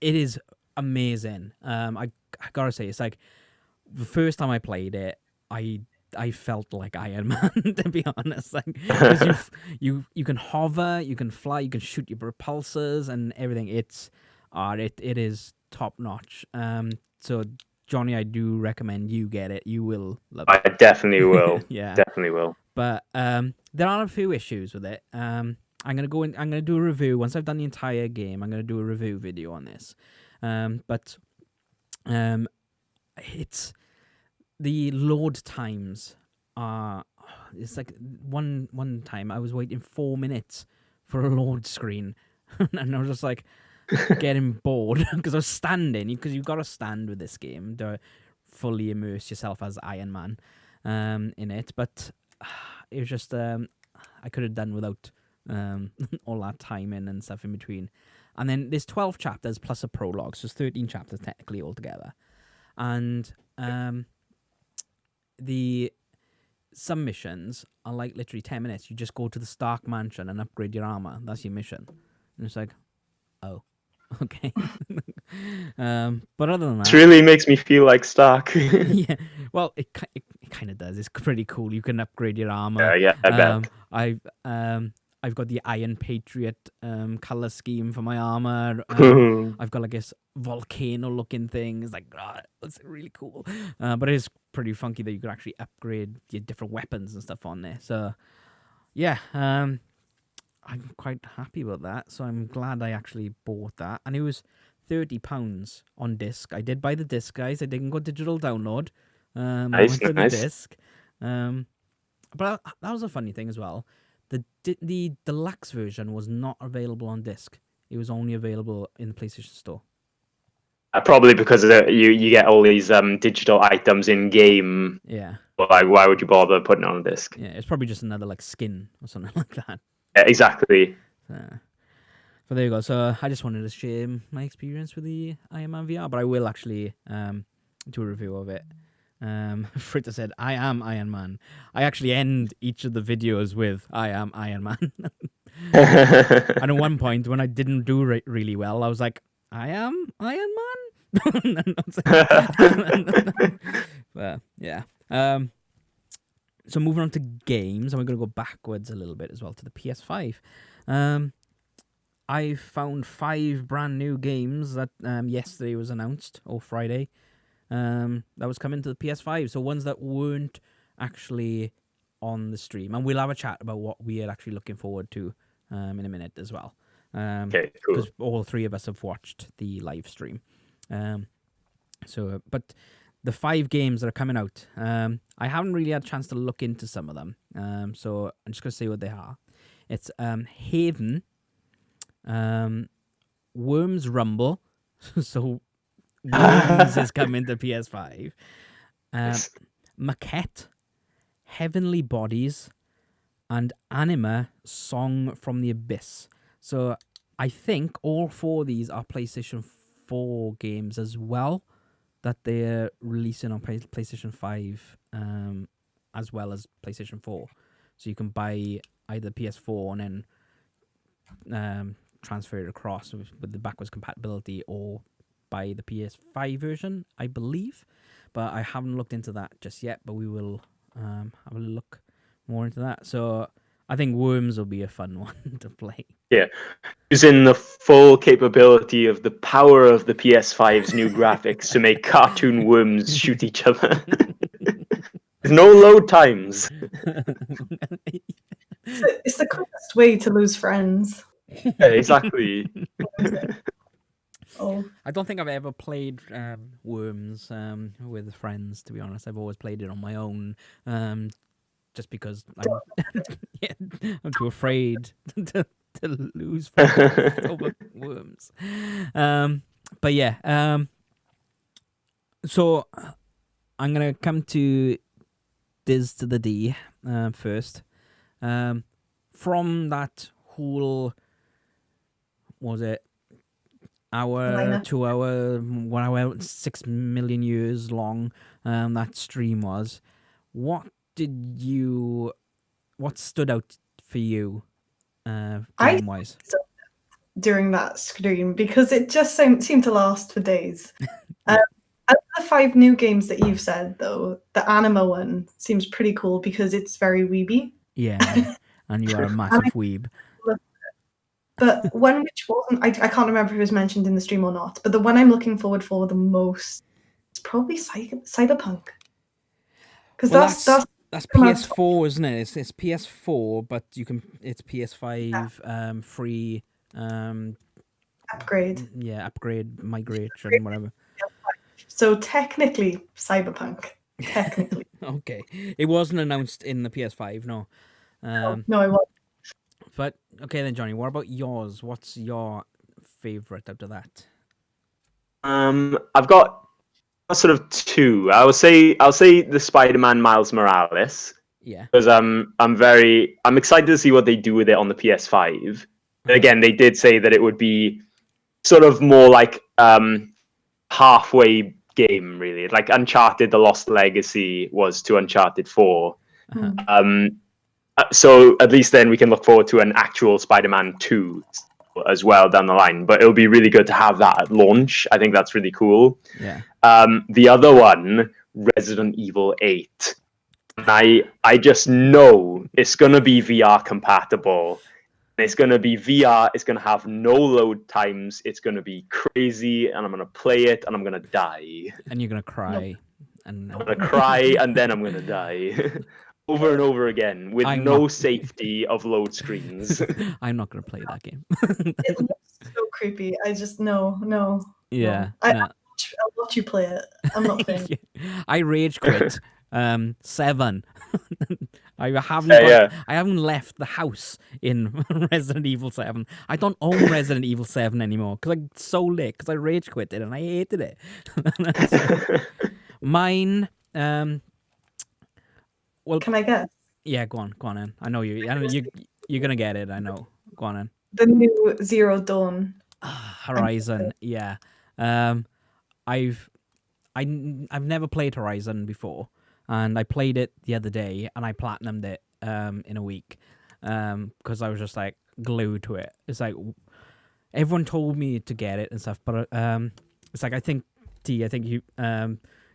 it is amazing. I gotta say, it's like the first time I played it, I felt like Iron Man, to be honest. Like, because you can hover, you can fly, you can shoot your propulsors and everything. It is top notch. So Johnny, I do recommend you get it. You will love it. I definitely will. Yeah, definitely will. But there are a few issues with it. I'm gonna do a review once I've done the entire game. I'm gonna do a review video on this. It's the load times are. It's like one time I was waiting 4 minutes for a load screen, and I was just like getting bored because I was standing. Because you've got to stand with this game to fully immerse yourself as Iron Man in it. But it was just I could have done without all that timing and stuff in between. And then there's 12 chapters plus a prologue, so it's 13 chapters technically altogether. And some missions are like literally 10 minutes. You just go to the Stark Mansion and upgrade your armor. That's your mission. And it's like, oh, okay. But other than that, it really makes me feel like Stark. Yeah, well, it kind of does. It's pretty cool. You can upgrade your armor. Yeah, I bet. I've got the Iron Patriot color scheme for my armor. I've got like this volcano looking thing. It's like, it's really cool. But it is pretty funky that you could actually upgrade your different weapons and stuff on there. So yeah, I'm quite happy about that. So I'm glad I actually bought that. And it was £30 on disc. I did buy the disc, guys. I didn't go digital download. I went for the disc. But that was a funny thing as well. The deluxe version was not available on disc. It was only available in the PlayStation Store. Probably because you get all these digital items in game. Yeah. Well, like, why would you bother putting it on a disc? Yeah, it's probably just another like skin or something like that. Yeah, exactly. But there you go. So I just wanted to share my experience with the Iron Man VR, but I will actually do a review of it. Fritter said, I am Iron Man. I actually end each of the videos with, I am Iron Man. And at one point, when I didn't do really well, I was like, I am Iron Man? But, yeah. So moving on to games, and we're going to go backwards a little bit as well to the PS5. I found 5 brand new games that yesterday was announced, or Friday. That was coming to the PS5, so ones that weren't actually on the stream, and we'll have a chat about what we are actually looking forward to in a minute as well. Okay, cool. Because all 3 of us have watched the live stream. But the 5 games that are coming out, I haven't really had a chance to look into some of them. So I'm just gonna say what they are. It's Haven, Worms Rumble, so. Worms is coming to PS5. Maquette, Heavenly Bodies, and Anima Song from the Abyss. So I think all 4 of these are PlayStation 4 games as well that they're releasing on PlayStation 5 as well as PlayStation 4. So you can buy either PS4 and then transfer it across with the backwards compatibility, or by the PS5 version, I believe, but I haven't looked into that just yet, but we will have a look more into that. So I think Worms will be a fun one to play. Yeah. Using the full capability of the power of the PS5's new graphics to make cartoon worms shoot each other. There's no load times. It's the quickest way to lose friends. Yeah, exactly. Oh. I don't think I've ever played Worms with friends, to be honest. I've always played it on my own, just because I'm too afraid to lose focus over worms. But yeah, so I'm gonna come to Diz to the D first. From that whole, was it hour, 2 hour, 1 hour, 6 million years long that stream was, what stood out for you game wise? During that stream, because it just seemed to last for days. Out of the 5 new games that you've said, though, the anima one seems pretty cool because it's very weeby. Yeah, and you are a massive weeb. But one which wasn't, I can't remember if it was mentioned in the stream or not, but the one I'm looking forward for the most is probably Cyberpunk. Because that's PS4, isn't it? It's PS4, but it's PS5 free upgrade. Yeah, upgrade, migration, whatever. So technically, Cyberpunk. Technically. Okay. It wasn't announced in the PS5, no. No, it wasn't. But okay then, Jonny, what about yours? What's your favorite out of that? I've got sort of 2. I'll say the Spider-Man Miles Morales. Yeah. Because I'm excited to see what they do with it on the PS5. But again, they did say that it would be sort of more like halfway game, really. Like Uncharted: The Lost Legacy was to Uncharted 4. So at least then we can look forward to an actual Spider-Man 2 as well down the line. But it'll be really good to have that at launch. I think that's really cool. Yeah. The other one, Resident Evil 8. And I just know it's going to be VR compatible. It's going to be VR. It's going to have no load times. It's going to be crazy. And I'm going to play it and I'm going to die. And you're going to cry. I'm going to cry and then I'm going to die. Over and over again with no safety of load screens. I'm not going to play that game. It looks so creepy. I just, no. Yeah. No. I'll watch you play it. I'm not playing. I rage quit 7. I haven't left the house in Resident Evil 7. I don't own Resident Evil 7 anymore because I sold it because I rage quit it and I hated it. Mine, well, can I guess? Yeah, go on in. I know you're gonna get it. I know. Go on in. The new Zero Dawn Horizon. Yeah. I've never played Horizon before, and I played it the other day, and I platinumed it in a week because I was just like glued to it. It's like everyone told me to get it and stuff, but it's like I think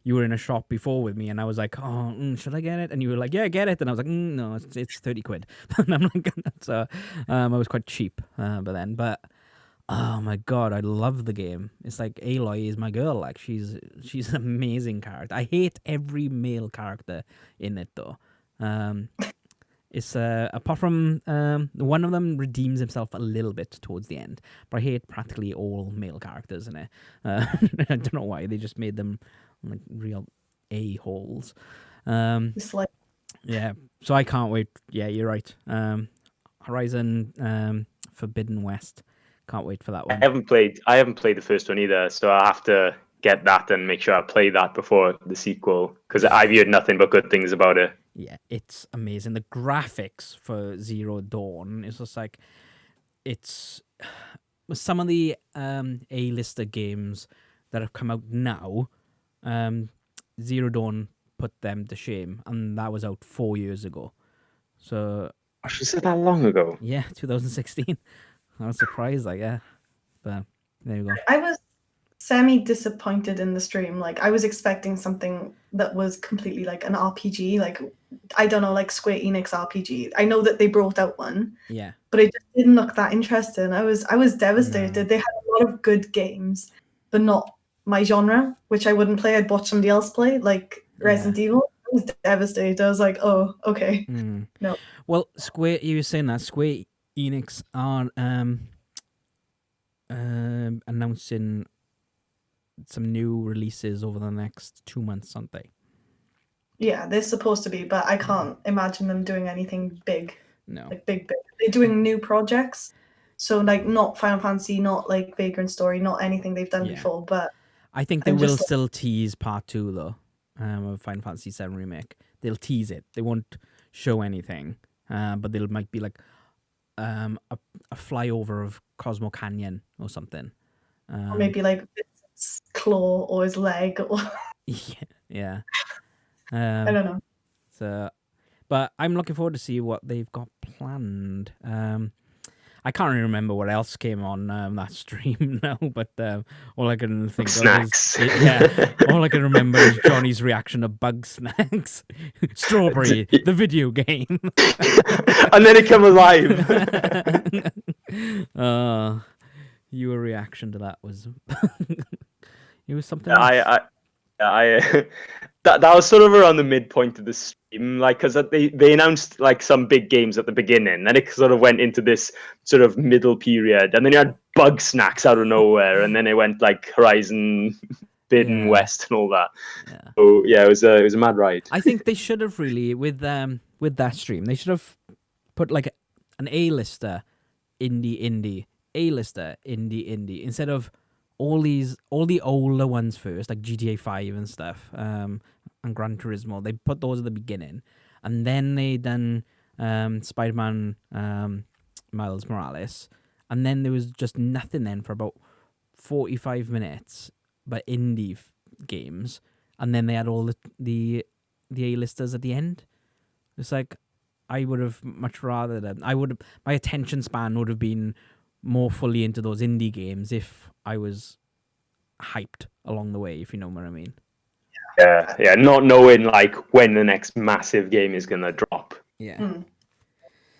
you were in a shop before with me, and I was like, "Oh, should I get it?" And you were like, "Yeah, get it." And I was like, "No, it's 30 quid." And I'm like, so I was quite cheap, but oh my god, I love the game. It's like Aloy is my girl. Like she's an amazing character. I hate every male character in it though. It's apart from one of them redeems himself a little bit towards the end, but I hate practically all male characters in it. I don't know why they just made them like real a-holes. Yeah, so I can't wait. Yeah, you're right. Horizon Forbidden West. Can't wait for that one. I haven't played the first one either, so I'll have to get that and make sure I play that before the sequel because I've heard nothing but good things about it. Yeah, it's amazing. The graphics for Zero Dawn is just like it's some of the A-lister games that have come out now. Zero Dawn put them to shame, and that was out 4 years ago. So she said that long ago. Yeah, 2016. I was surprised, like, yeah. But there you go. I was semi-disappointed in the stream. Like, I was expecting something that was completely like an RPG, like, I don't know, like Square Enix RPG. I know that they brought out one. Yeah. But it just didn't look that interesting. I was devastated. No. They had a lot of good games, but not my genre, which I wouldn't play. I'd watch somebody else play, like Resident Evil. I was devastated. I was like, oh, okay. No. Well, you were saying that Square Enix are announcing some new releases over the next 2 months, aren't they? Yeah, they're supposed to be, but I can't imagine them doing anything big. No. Like big. They're doing new projects, So like not Final Fantasy, not like Vagrant Story, not anything they've done before. But I think they will still tease part 2 though, of Final Fantasy VII Remake. They'll tease it. They won't show anything, but there might be like a flyover of Cosmo Canyon or something. Or maybe like Vincent's claw or his leg. Or yeah. I don't know. So, but I'm looking forward to see what they've got planned. I can't really remember what else came on that stream now, but all I can think snacks. of is all I can remember is Johnny's reaction to Bug Snacks, Strawberry, the video game, and then it came alive. Your reaction to that was it was something. That was sort of around the midpoint of the stream, like, because they announced like some big games at the beginning, then it sort of went into this sort of middle period, and then you had Bug Snacks out of nowhere, and then it went like Horizon Forbidden West and all that. Yeah. So yeah, it was a mad ride. I think they should have really with that stream, they should have put like an A-lister indie, A-lister indie instead of all the older ones first, like GTA 5 and stuff, and Gran Turismo. They put those at the beginning, and then they done Spider-Man Miles Morales, and then there was just nothing then for about 45 minutes, but indie games, and then they had all the A-listers at the end. It's like I would have much rather that my attention span would have been more fully into those indie games if I was hyped along the way, if you know what I mean. Yeah, not knowing like when the next massive game is gonna drop. Yeah.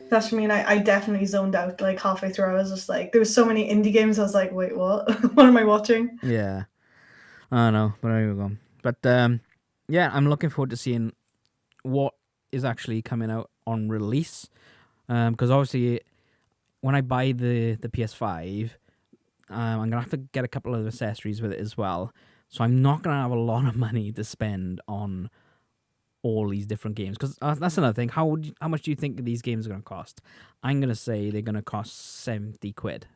That's what I mean. I definitely zoned out like halfway through. I was just like, there was so many indie games. I was like, wait, what? What am I watching? Yeah, I don't know, but there you go. But yeah, I'm looking forward to seeing what is actually coming out on release, because obviously when I buy the PS5, I'm going to have to get a couple of accessories with it as well. So I'm not going to have a lot of money to spend on all these different games. Because that's another thing. How much do you think these games are going to cost? I'm going to say they're going to cost 70 quid.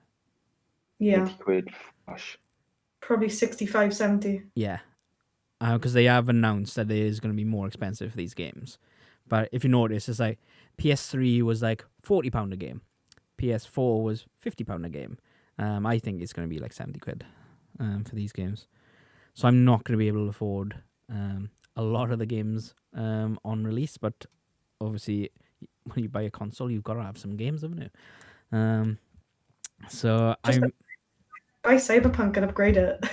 Yeah. 80 quid. Gosh. Probably 65, 70. Yeah. Because they have announced that it is going to be more expensive for these games. But if you notice, it's like PS3 was like £40 a game. PS4 was £50 a game. I think it's going to be like 70 quid for these games. So I'm not going to be able to afford a lot of the games on release, but obviously when you buy a console, you've got to have some games, haven't you? So I'm buy Cyberpunk and upgrade it.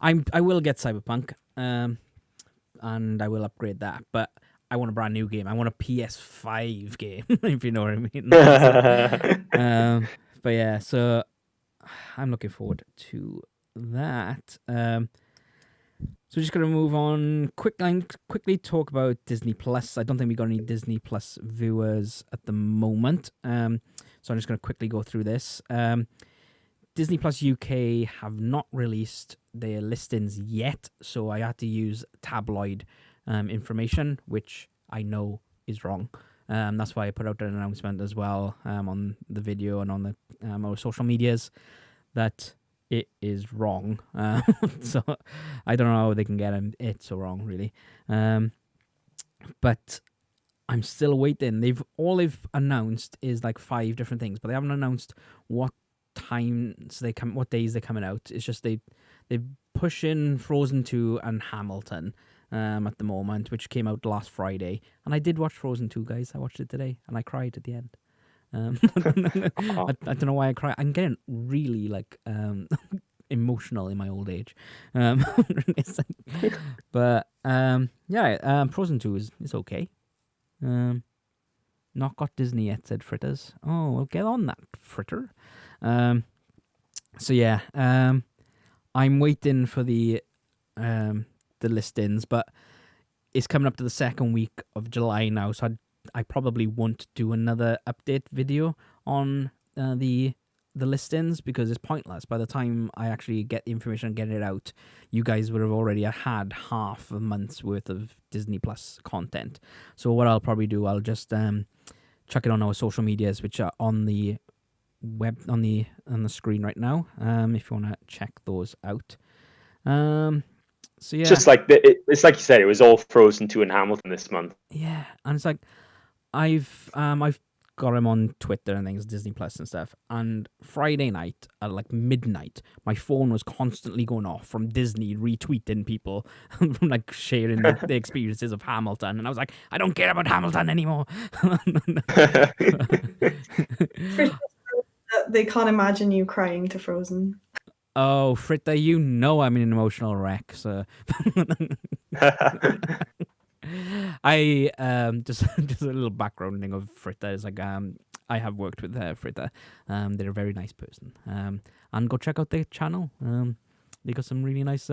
I will get Cyberpunk, and I will upgrade that, but I want a brand new game. I want a PS5 game, if you know what I mean. But yeah, so I'm looking forward to that. So we're just going to move on quickly talk about Disney Plus. I don't think we got any Disney Plus viewers at the moment. So I'm just going to quickly go through this. Disney Plus UK have not released their listings yet, so I had to use tabloid information, which I know is wrong. That's why I put out an announcement as well on the video and on the our social medias that it is wrong. So I don't know how they can get it so wrong, really. But I'm still waiting. They've announced is like 5 different things, but they haven't announced what what days they're coming out. It's just they're pushing Frozen 2 and Hamilton at the moment, which came out last Friday. And I did watch Frozen 2, guys. I watched it today, and I cried at the end. I don't know why I cry. I'm getting really like emotional in my old age. But Frozen 2 is okay. Not got Disney yet, said Fritters. Oh, well, get on that, Fritter. So yeah, I'm waiting for the listings, but it's coming up to the second week of July now, so I probably won't do another update video on the listings because it's pointless. By the time I actually get the information and get it out, you guys would have already had half a month's worth of Disney Plus content. So what I'll probably do, I'll just chuck it on our social medias, which are on the on the screen right now. If you want to check those out. So yeah, just like it's like you said, it was all Frozen 2 and Hamilton this month. Yeah, and it's like I've got him on Twitter and things, Disney Plus and stuff. And Friday night at like midnight, my phone was constantly going off from Disney retweeting people from like sharing the experiences of Hamilton, and I was like, I don't care about Hamilton anymore. They can't imagine you crying to Frozen. Oh, Fritta, you know I'm an emotional wreck, so I just a little background thing of Fritta is like I have worked with Fritta. They're a very nice person. And go check out their channel. They got some really nice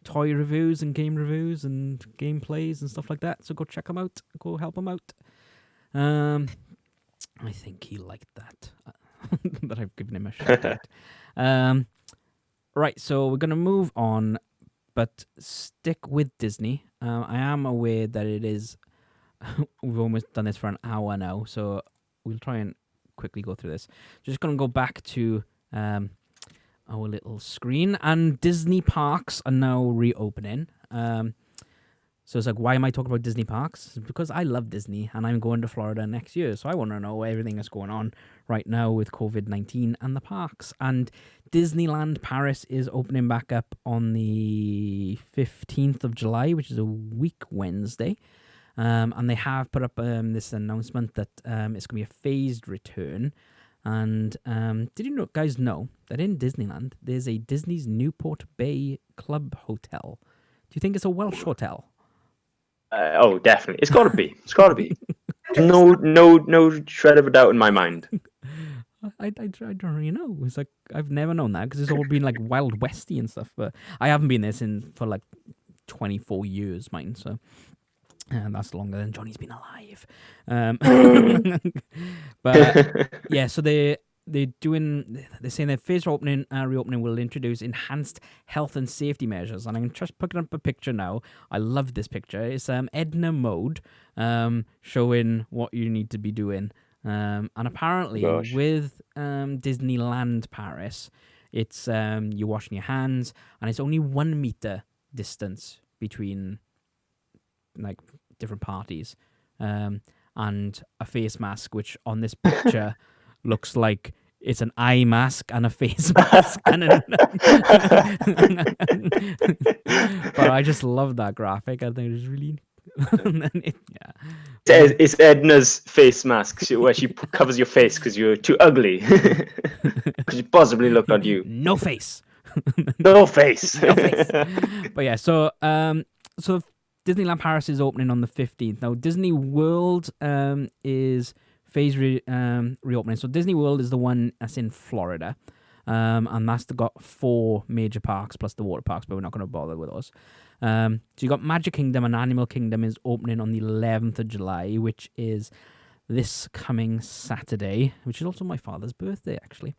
toy reviews and game reviews and gameplays and stuff like that. So go check them out. Go help them out. I think he liked that. That I've given him a shout out. Right, so we're gonna move on, but stick with Disney. I am aware that it is. We've almost done this for an hour now, so we'll try and quickly go through this. Just gonna go back to our little screen, and Disney parks are now reopening. So it's like, why am I talking about Disney parks? It's because I love Disney, and I'm going to Florida next year, so I want to know everything that's going on right now with COVID-19 and the parks. And Disneyland Paris is opening back up on the 15th of July, which is a week Wednesday. And they have put up this announcement that it's going to be a phased return. And did you guys know that in Disneyland, there's a Disney's Newport Bay Club Hotel? Do you think it's a Welsh hotel? Oh, definitely. It's got to be. It's got to be. No shred of a doubt in my mind. I don't really know. It's like I've never known that because it's all been like Wild Westy and stuff. But I haven't been there for like 24 years, mine. So that's longer than Johnny's been alive. But yeah, so they're saying their phased reopening will introduce enhanced health and safety measures. And I'm just picking up a picture now. I love this picture. It's Edna mode, showing what you need to be doing. And apparently with Disneyland Paris, it's you're washing your hands, and it's only 1 meter distance between like different parties, and a face mask, which on this picture looks like it's an eye mask and a face mask. But I just love that graphic. I think it's really It's Edna's face mask where she covers your face because you're too ugly. Could you possibly look on you? No face. No face. No face. But yeah, so Disneyland Paris is opening on the 15th. Now Disney World is phase reopening. So Disney World is the one that's in Florida. And that's got 4 major parks plus the water parks, but we're not going to bother with those. So you got Magic Kingdom and Animal Kingdom is opening on the 11th of July, which is this coming Saturday, which is also my father's birthday, actually.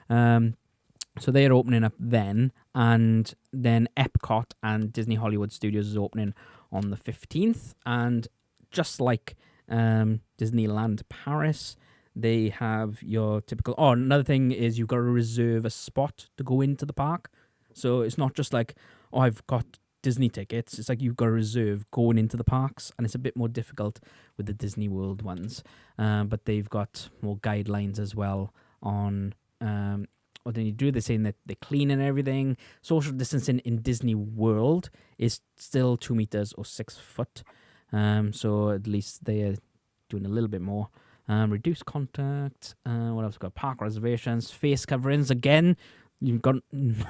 So they're opening up then, and then Epcot and Disney Hollywood Studios is opening on the 15th, and just like Disneyland Paris, they have your typical... Oh, another thing is you've got to reserve a spot to go into the park. So it's not just like, oh, I've got Disney tickets. It's like you've got to reserve going into the parks, and it's a bit more difficult with the Disney World ones. But they've got more guidelines as well on what they need to do. They're saying that they're cleaning everything. Social distancing in Disney World is still 2 meters or 6 foot. So at least they're doing a little bit more. Reduced contact. What else? We've got park reservations, face coverings. Again, you're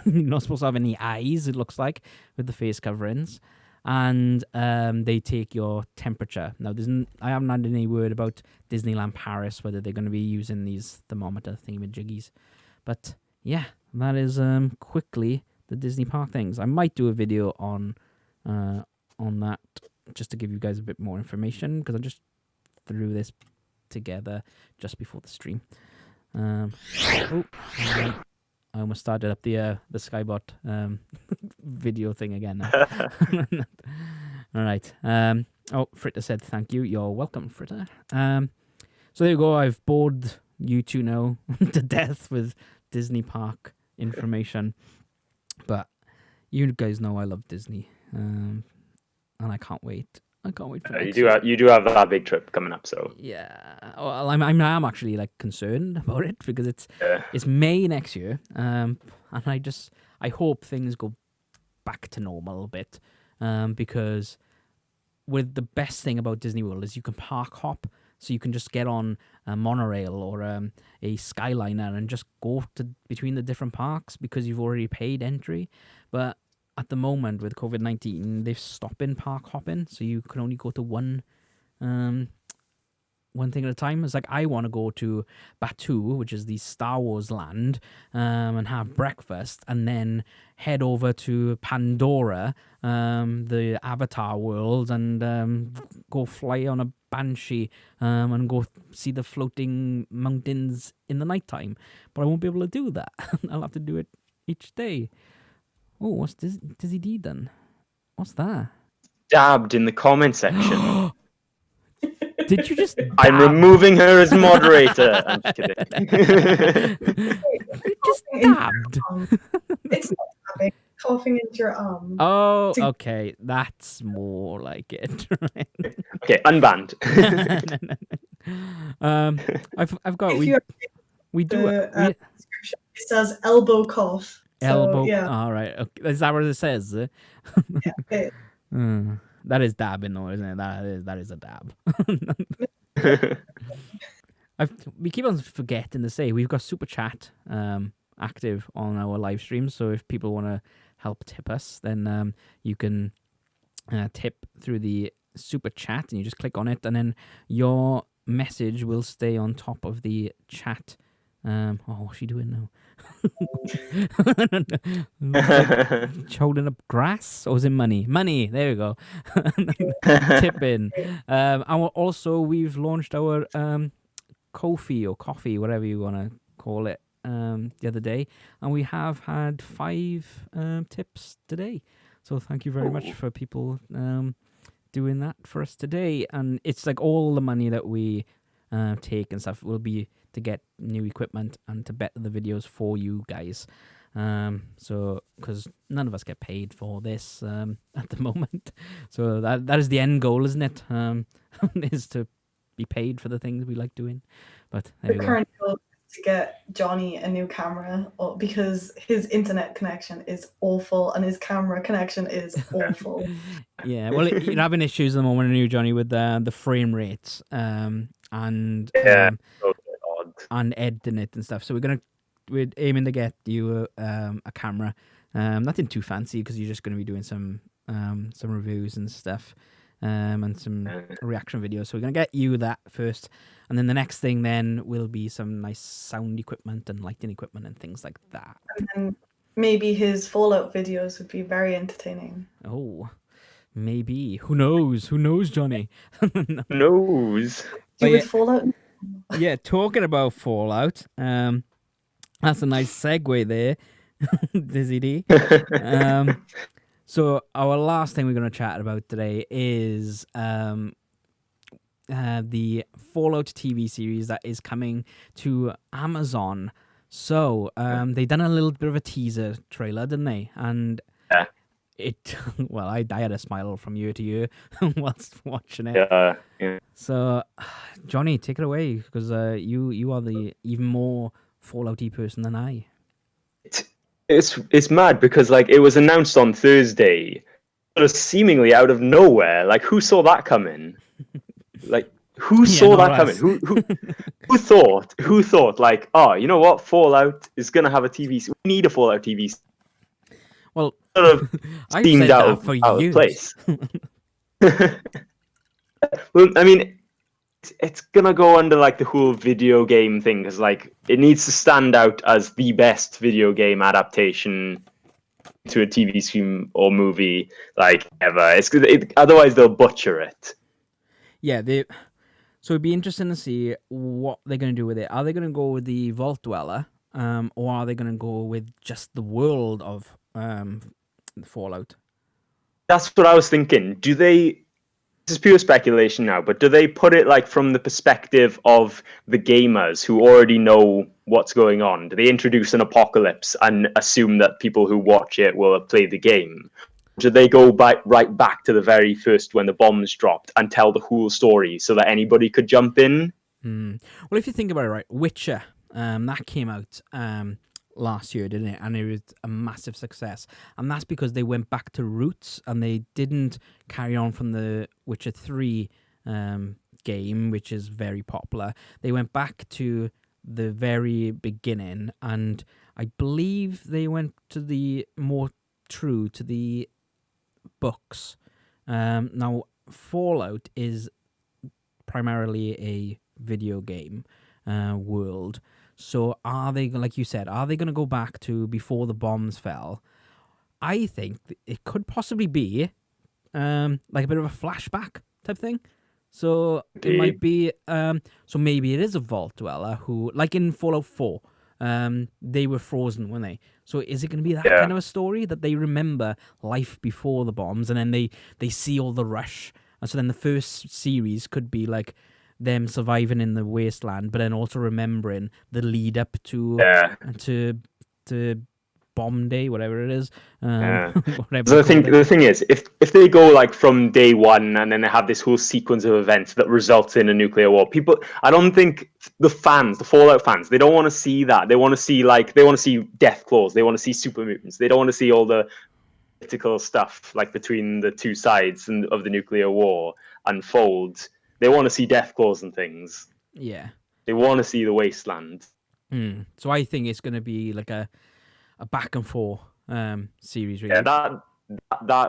not supposed to have any eyes, it looks like, with the face coverings. And they take your temperature. Now, I haven't had any word about Disneyland Paris, whether they're going to be using these thermometer thingamajiggies. But yeah, that is quickly the Disney park things. I might do a video on that just to give you guys a bit more information, because I just threw this together just before the stream. I almost started up the Skybot video thing again. All right. Fritter said thank you. You're welcome, Fritter. So there you go. I've bored you two know to death with Disney park information, but you guys know I love Disney, and I can't wait. I can't wait for next year. You do have that big trip coming up, so Yeah. Well, I'm actually like concerned about it because it's May next year, and I hope things go back to normal a bit, because with the best thing about Disney World is you can park hop, so you can just get on a monorail or a Skyliner and just go between the different parks because you've already paid entry. But at the moment with COVID-19, they've stopped park hopping, so you can only go to one thing at a time. It's like I want to go to Batu, which is the Star Wars land, and have breakfast, and then head over to Pandora, the Avatar world, and go fly on a Banshee, and go see the floating mountains in the nighttime. But I won't be able to do that. I'll have to do it each day. Oh, what's Dizziedee done? What's that? Dabbed in the comment section. Did you just? I'm removing her as moderator. I'm just kidding. You just dabbed. It's not dabbing. Coughing into your arm. Oh, okay. That's more like it. Right? Okay, unbanned. I've got we do it. Description. It says elbow cough. Elbow. So, yeah. All right. Okay. Is that what it says? Yeah, it, that is dabbing, though, isn't it? That is a dab. We keep on forgetting to say we've got Super Chat active on our live stream. So if people want to help tip us, then you can tip through the Super Chat, and you just click on it, and then your message will stay on top of the chat. What's she doing now? Holding up grass, or is it money? Money. There we go. Tip in. And also we've launched our Ko-fi or coffee, whatever you want to call it, the other day, and we have had 5 tips today. So thank you very much for people doing that for us today. And it's like all the money that we take and stuff will be to get new equipment and to better the videos for you guys. So because none of us get paid for this at the moment, so that is the end goal, isn't it? Is to be paid for the things we like doing. But there the current goal is to get Jonny a new camera, because his internet connection is awful and his camera connection is awful. Yeah, well, you're having issues at the moment, aren't you, Jonny, with the frame rates and and editing it and stuff. So we're aiming to get you a camera, nothing too fancy because you're just going to be doing some reviews and stuff, and some reaction videos. So we're going to get you that first, and then the next thing then will be some nice sound equipment and lighting equipment and things like that. And then maybe his Fallout videos would be very entertaining. Oh, maybe. Who knows? Who knows, Jonny? Who knows? With Fallout. Yeah, talking about Fallout, that's a nice segue there, Dizziedee. So our last thing we're going to chat about today is the Fallout TV series that is coming to Amazon. So they done a little bit of a teaser trailer, didn't they? And well, I had a smile from ear to ear whilst watching it. Yeah. So, Jonny, take it away, because you are the even more Fallout-y person than I. It's mad because like it was announced on Thursday, sort of seemingly out of nowhere. Like who saw that coming? Like who saw that coming? Who thought like, oh, you know what? Fallout is gonna have a TV. We need a Fallout TV. Well, sort of seemed out of place. Well, I mean, it's gonna go under like the whole video game thing, because like it needs to stand out as the best video game adaptation to a TV stream or movie like ever. Otherwise they'll butcher it. Yeah, so it'd be interesting to see what they're gonna do with it. Are they gonna go with the Vault Dweller, or are they gonna go with just the world of Fallout? That's what I was thinking. this is pure speculation now, but do they put it like from the perspective of the gamers who already know what's going on? Do they introduce an apocalypse and assume that people who watch it will have played the game? Or do they go right back to the very first when the bombs dropped and tell the whole story so that anybody could jump in? Well, if you think about it, right, Witcher, that came out last year, didn't it? And it was a massive success. And that's because they went back to roots and they didn't carry on from the Witcher 3 game, which is very popular. They went back to the very beginning, and I believe they went to the more true to the books. Now, Fallout is primarily a video game world. So are they, like you said, are they going to go back to before the bombs fell? I think it could possibly be like a bit of a flashback type thing. So it might be, so maybe it is a vault dweller who, like in Fallout 4, they were frozen, weren't they? So is it going to be that kind of a story that they remember life before the bombs and then they see all the rush? And so then the first series could be like them surviving in the wasteland, but then also remembering the lead up to Bomb Day, whatever it is. Whatever. So the thing is, if they go like from day one and then they have this whole sequence of events that results in a nuclear war, I don't think the Fallout fans, they don't want to see that. They want to see death claws. They want to see super mutants. They don't want to see all the political stuff like between the two sides of the nuclear war unfold. They want to see death claws and things. Yeah. They want to see the wasteland. So I think it's going to be like a back and forth series, really. Yeah, that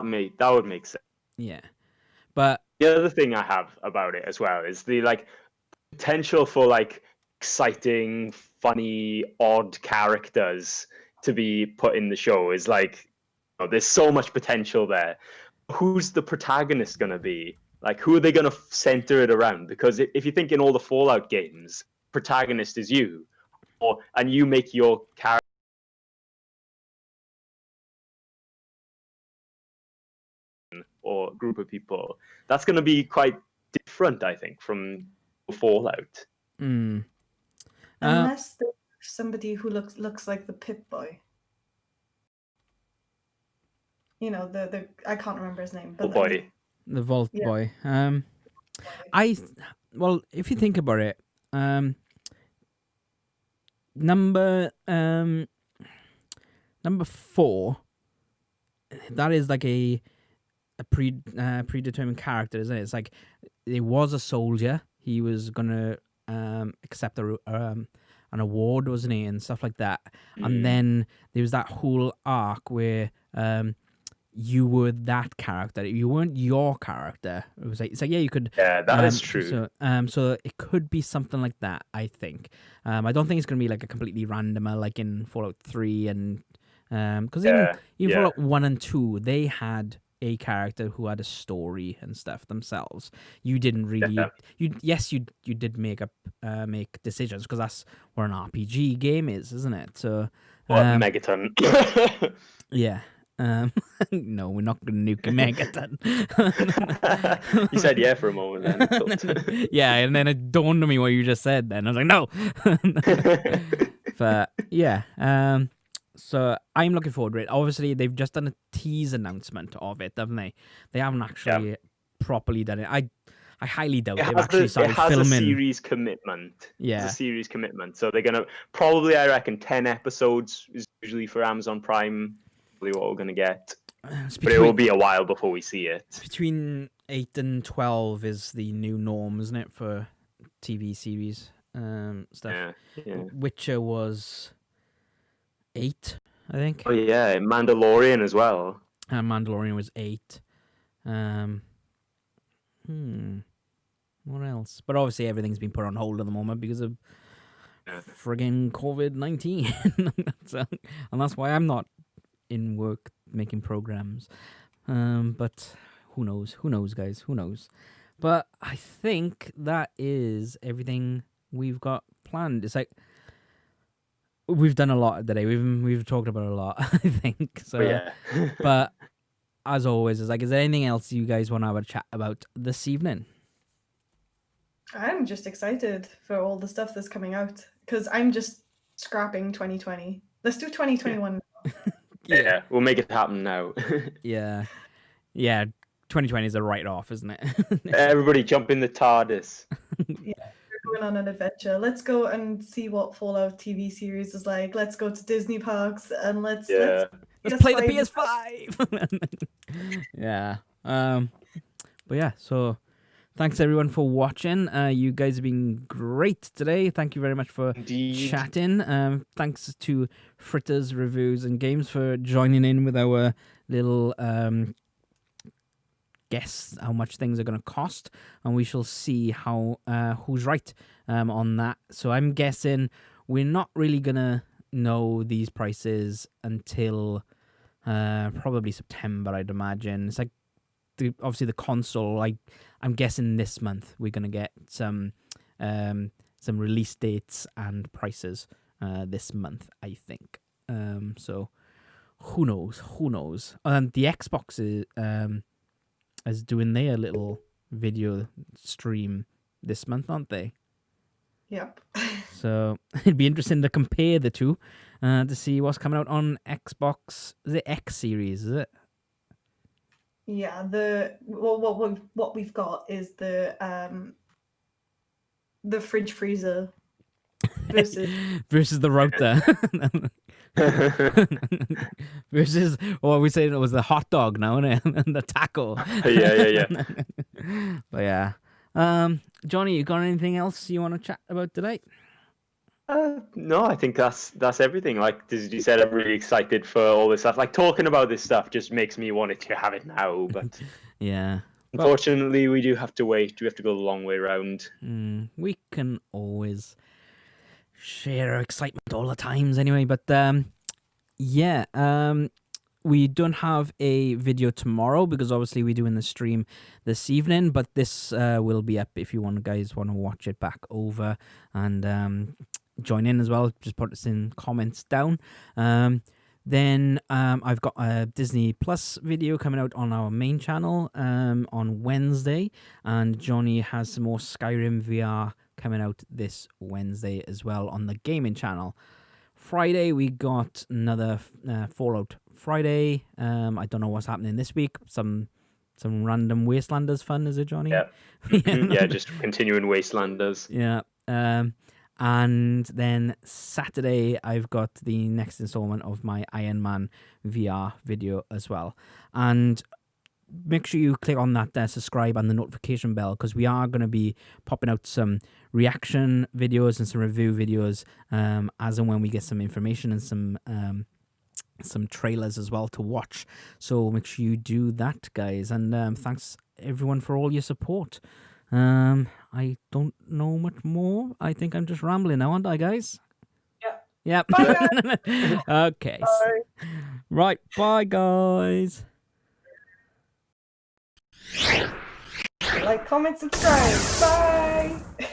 would make sense. Yeah. But the other thing I have about it as well is the like potential for like exciting, funny, odd characters to be put in the show is like, there's so much potential there. Who's the protagonist going to be? Like, who are they going to center it around? Because if you think in all the Fallout games, protagonist is you, and you make your character or group of people, that's going to be quite different, I think, from Fallout. Unless there's somebody who looks like the Pip-Boy. You know, the I can't remember his name. But the Vault Boy. Well, if you think about it, number 4, that is like a predetermined character, isn't it? It's like he was a soldier. He was gonna accept an award, wasn't he, and stuff like that. And then there was that whole arc where you were that character. You weren't your character. It was like, it's like, yeah, you could. Yeah, that is true. So it could be something like that, I think. I don't think it's going to be like a completely randomer like in Fallout 3 and because even Fallout 1 and 2, they had a character who had a story and stuff themselves. You didn't really. You did make decisions because that's what an RPG game is, isn't it? So Megaton. Yeah. No, we're not going to nuke Megaton. You said yeah for a moment then. Yeah, and then it dawned on me what you just said then. I was like, no. But yeah, so I'm looking forward to it. Obviously, they've just done a tease announcement of it, haven't they? They haven't actually properly done it. I highly doubt they've actually started filming. It has a series commitment. Yeah. It's a series commitment. So they're going to probably, I reckon, 10 episodes is usually for Amazon Prime. What we're going to get, but it will be a while before we see it. Between 8 and 12 is the new norm, isn't it, for TV series stuff? Yeah. Witcher was 8, I think. Oh yeah, Mandalorian as well. Mandalorian was 8. What else? But obviously everything's been put on hold at the moment because of friggin' COVID-19. And that's why I'm not in work making programs, but who knows, guys, who knows. But I think that is everything we've got planned. It's like we've done a lot today. We've talked about a lot, I think so. Yeah. But as always, is there anything else you guys want to have a chat about this evening? I'm just excited for all the stuff that's coming out because I'm just scrapping 2020. Let's do 2021 now. Yeah, we'll make it happen now. Yeah. 2020 is a write-off, isn't it? Everybody jump in the TARDIS. Yeah, we're going on an adventure. Let's go and see what Fallout TV series is like. Let's go to Disney parks and let's play the PS5. Yeah. But yeah, so thanks everyone for watching. You guys have been great today. Thank you very much for chatting. Thanks to Fritters Reviews and Games for joining in with our little guess how much things are going to cost, and we shall see how who's right on that. So I'm guessing we're not really going to know these prices until probably September, I'd imagine. It's obviously the console, I'm guessing this month we're going to get some release dates and prices this month, I think. So who knows. And the Xbox is doing their little video stream this month, aren't they? Yep. So it'd be interesting to compare the two to see what's coming out on Xbox. Is it X series? Is it? Yeah. What we've got is the fridge freezer versus the router. Versus what we saying, it was the hot dog now, isn't it? And the taco. Yeah. But yeah. Jonny, you got anything else you want to chat about today? No, I think that's everything. Like Dizziedee said, I'm really excited for all this stuff. Like talking about this stuff just makes me want to have it now, but yeah. Unfortunately, we do have to wait. We have to go the long way around. We can always share our excitement all the times anyway, but we don't have a video tomorrow because obviously we're doing the stream this evening, but this will be up if you guys want to watch it back over and join in as well. Just put us in comments down. Then I've got a Disney Plus video coming out on our main channel on Wednesday, and Jonny has some more Skyrim VR coming out this Wednesday as well on the gaming channel. Friday we got another Fallout Friday. I don't know what's happening this week. Some random Wastelanders fun, is it, Jonny? Yeah. Yeah, just continuing Wastelanders. Yeah. And then Saturday, I've got the next installment of my Iron Man VR video as well. And make sure you click on that subscribe and the notification bell, because we are going to be popping out some reaction videos and some review videos as and when we get some information and some trailers as well to watch. So make sure you do that, guys. And thanks everyone for all your support. I don't know much more. I think I'm just rambling now, aren't I, guys? Yep. Bye, guys. Okay. Bye. Right. Bye, guys. Like, comment, subscribe. Bye.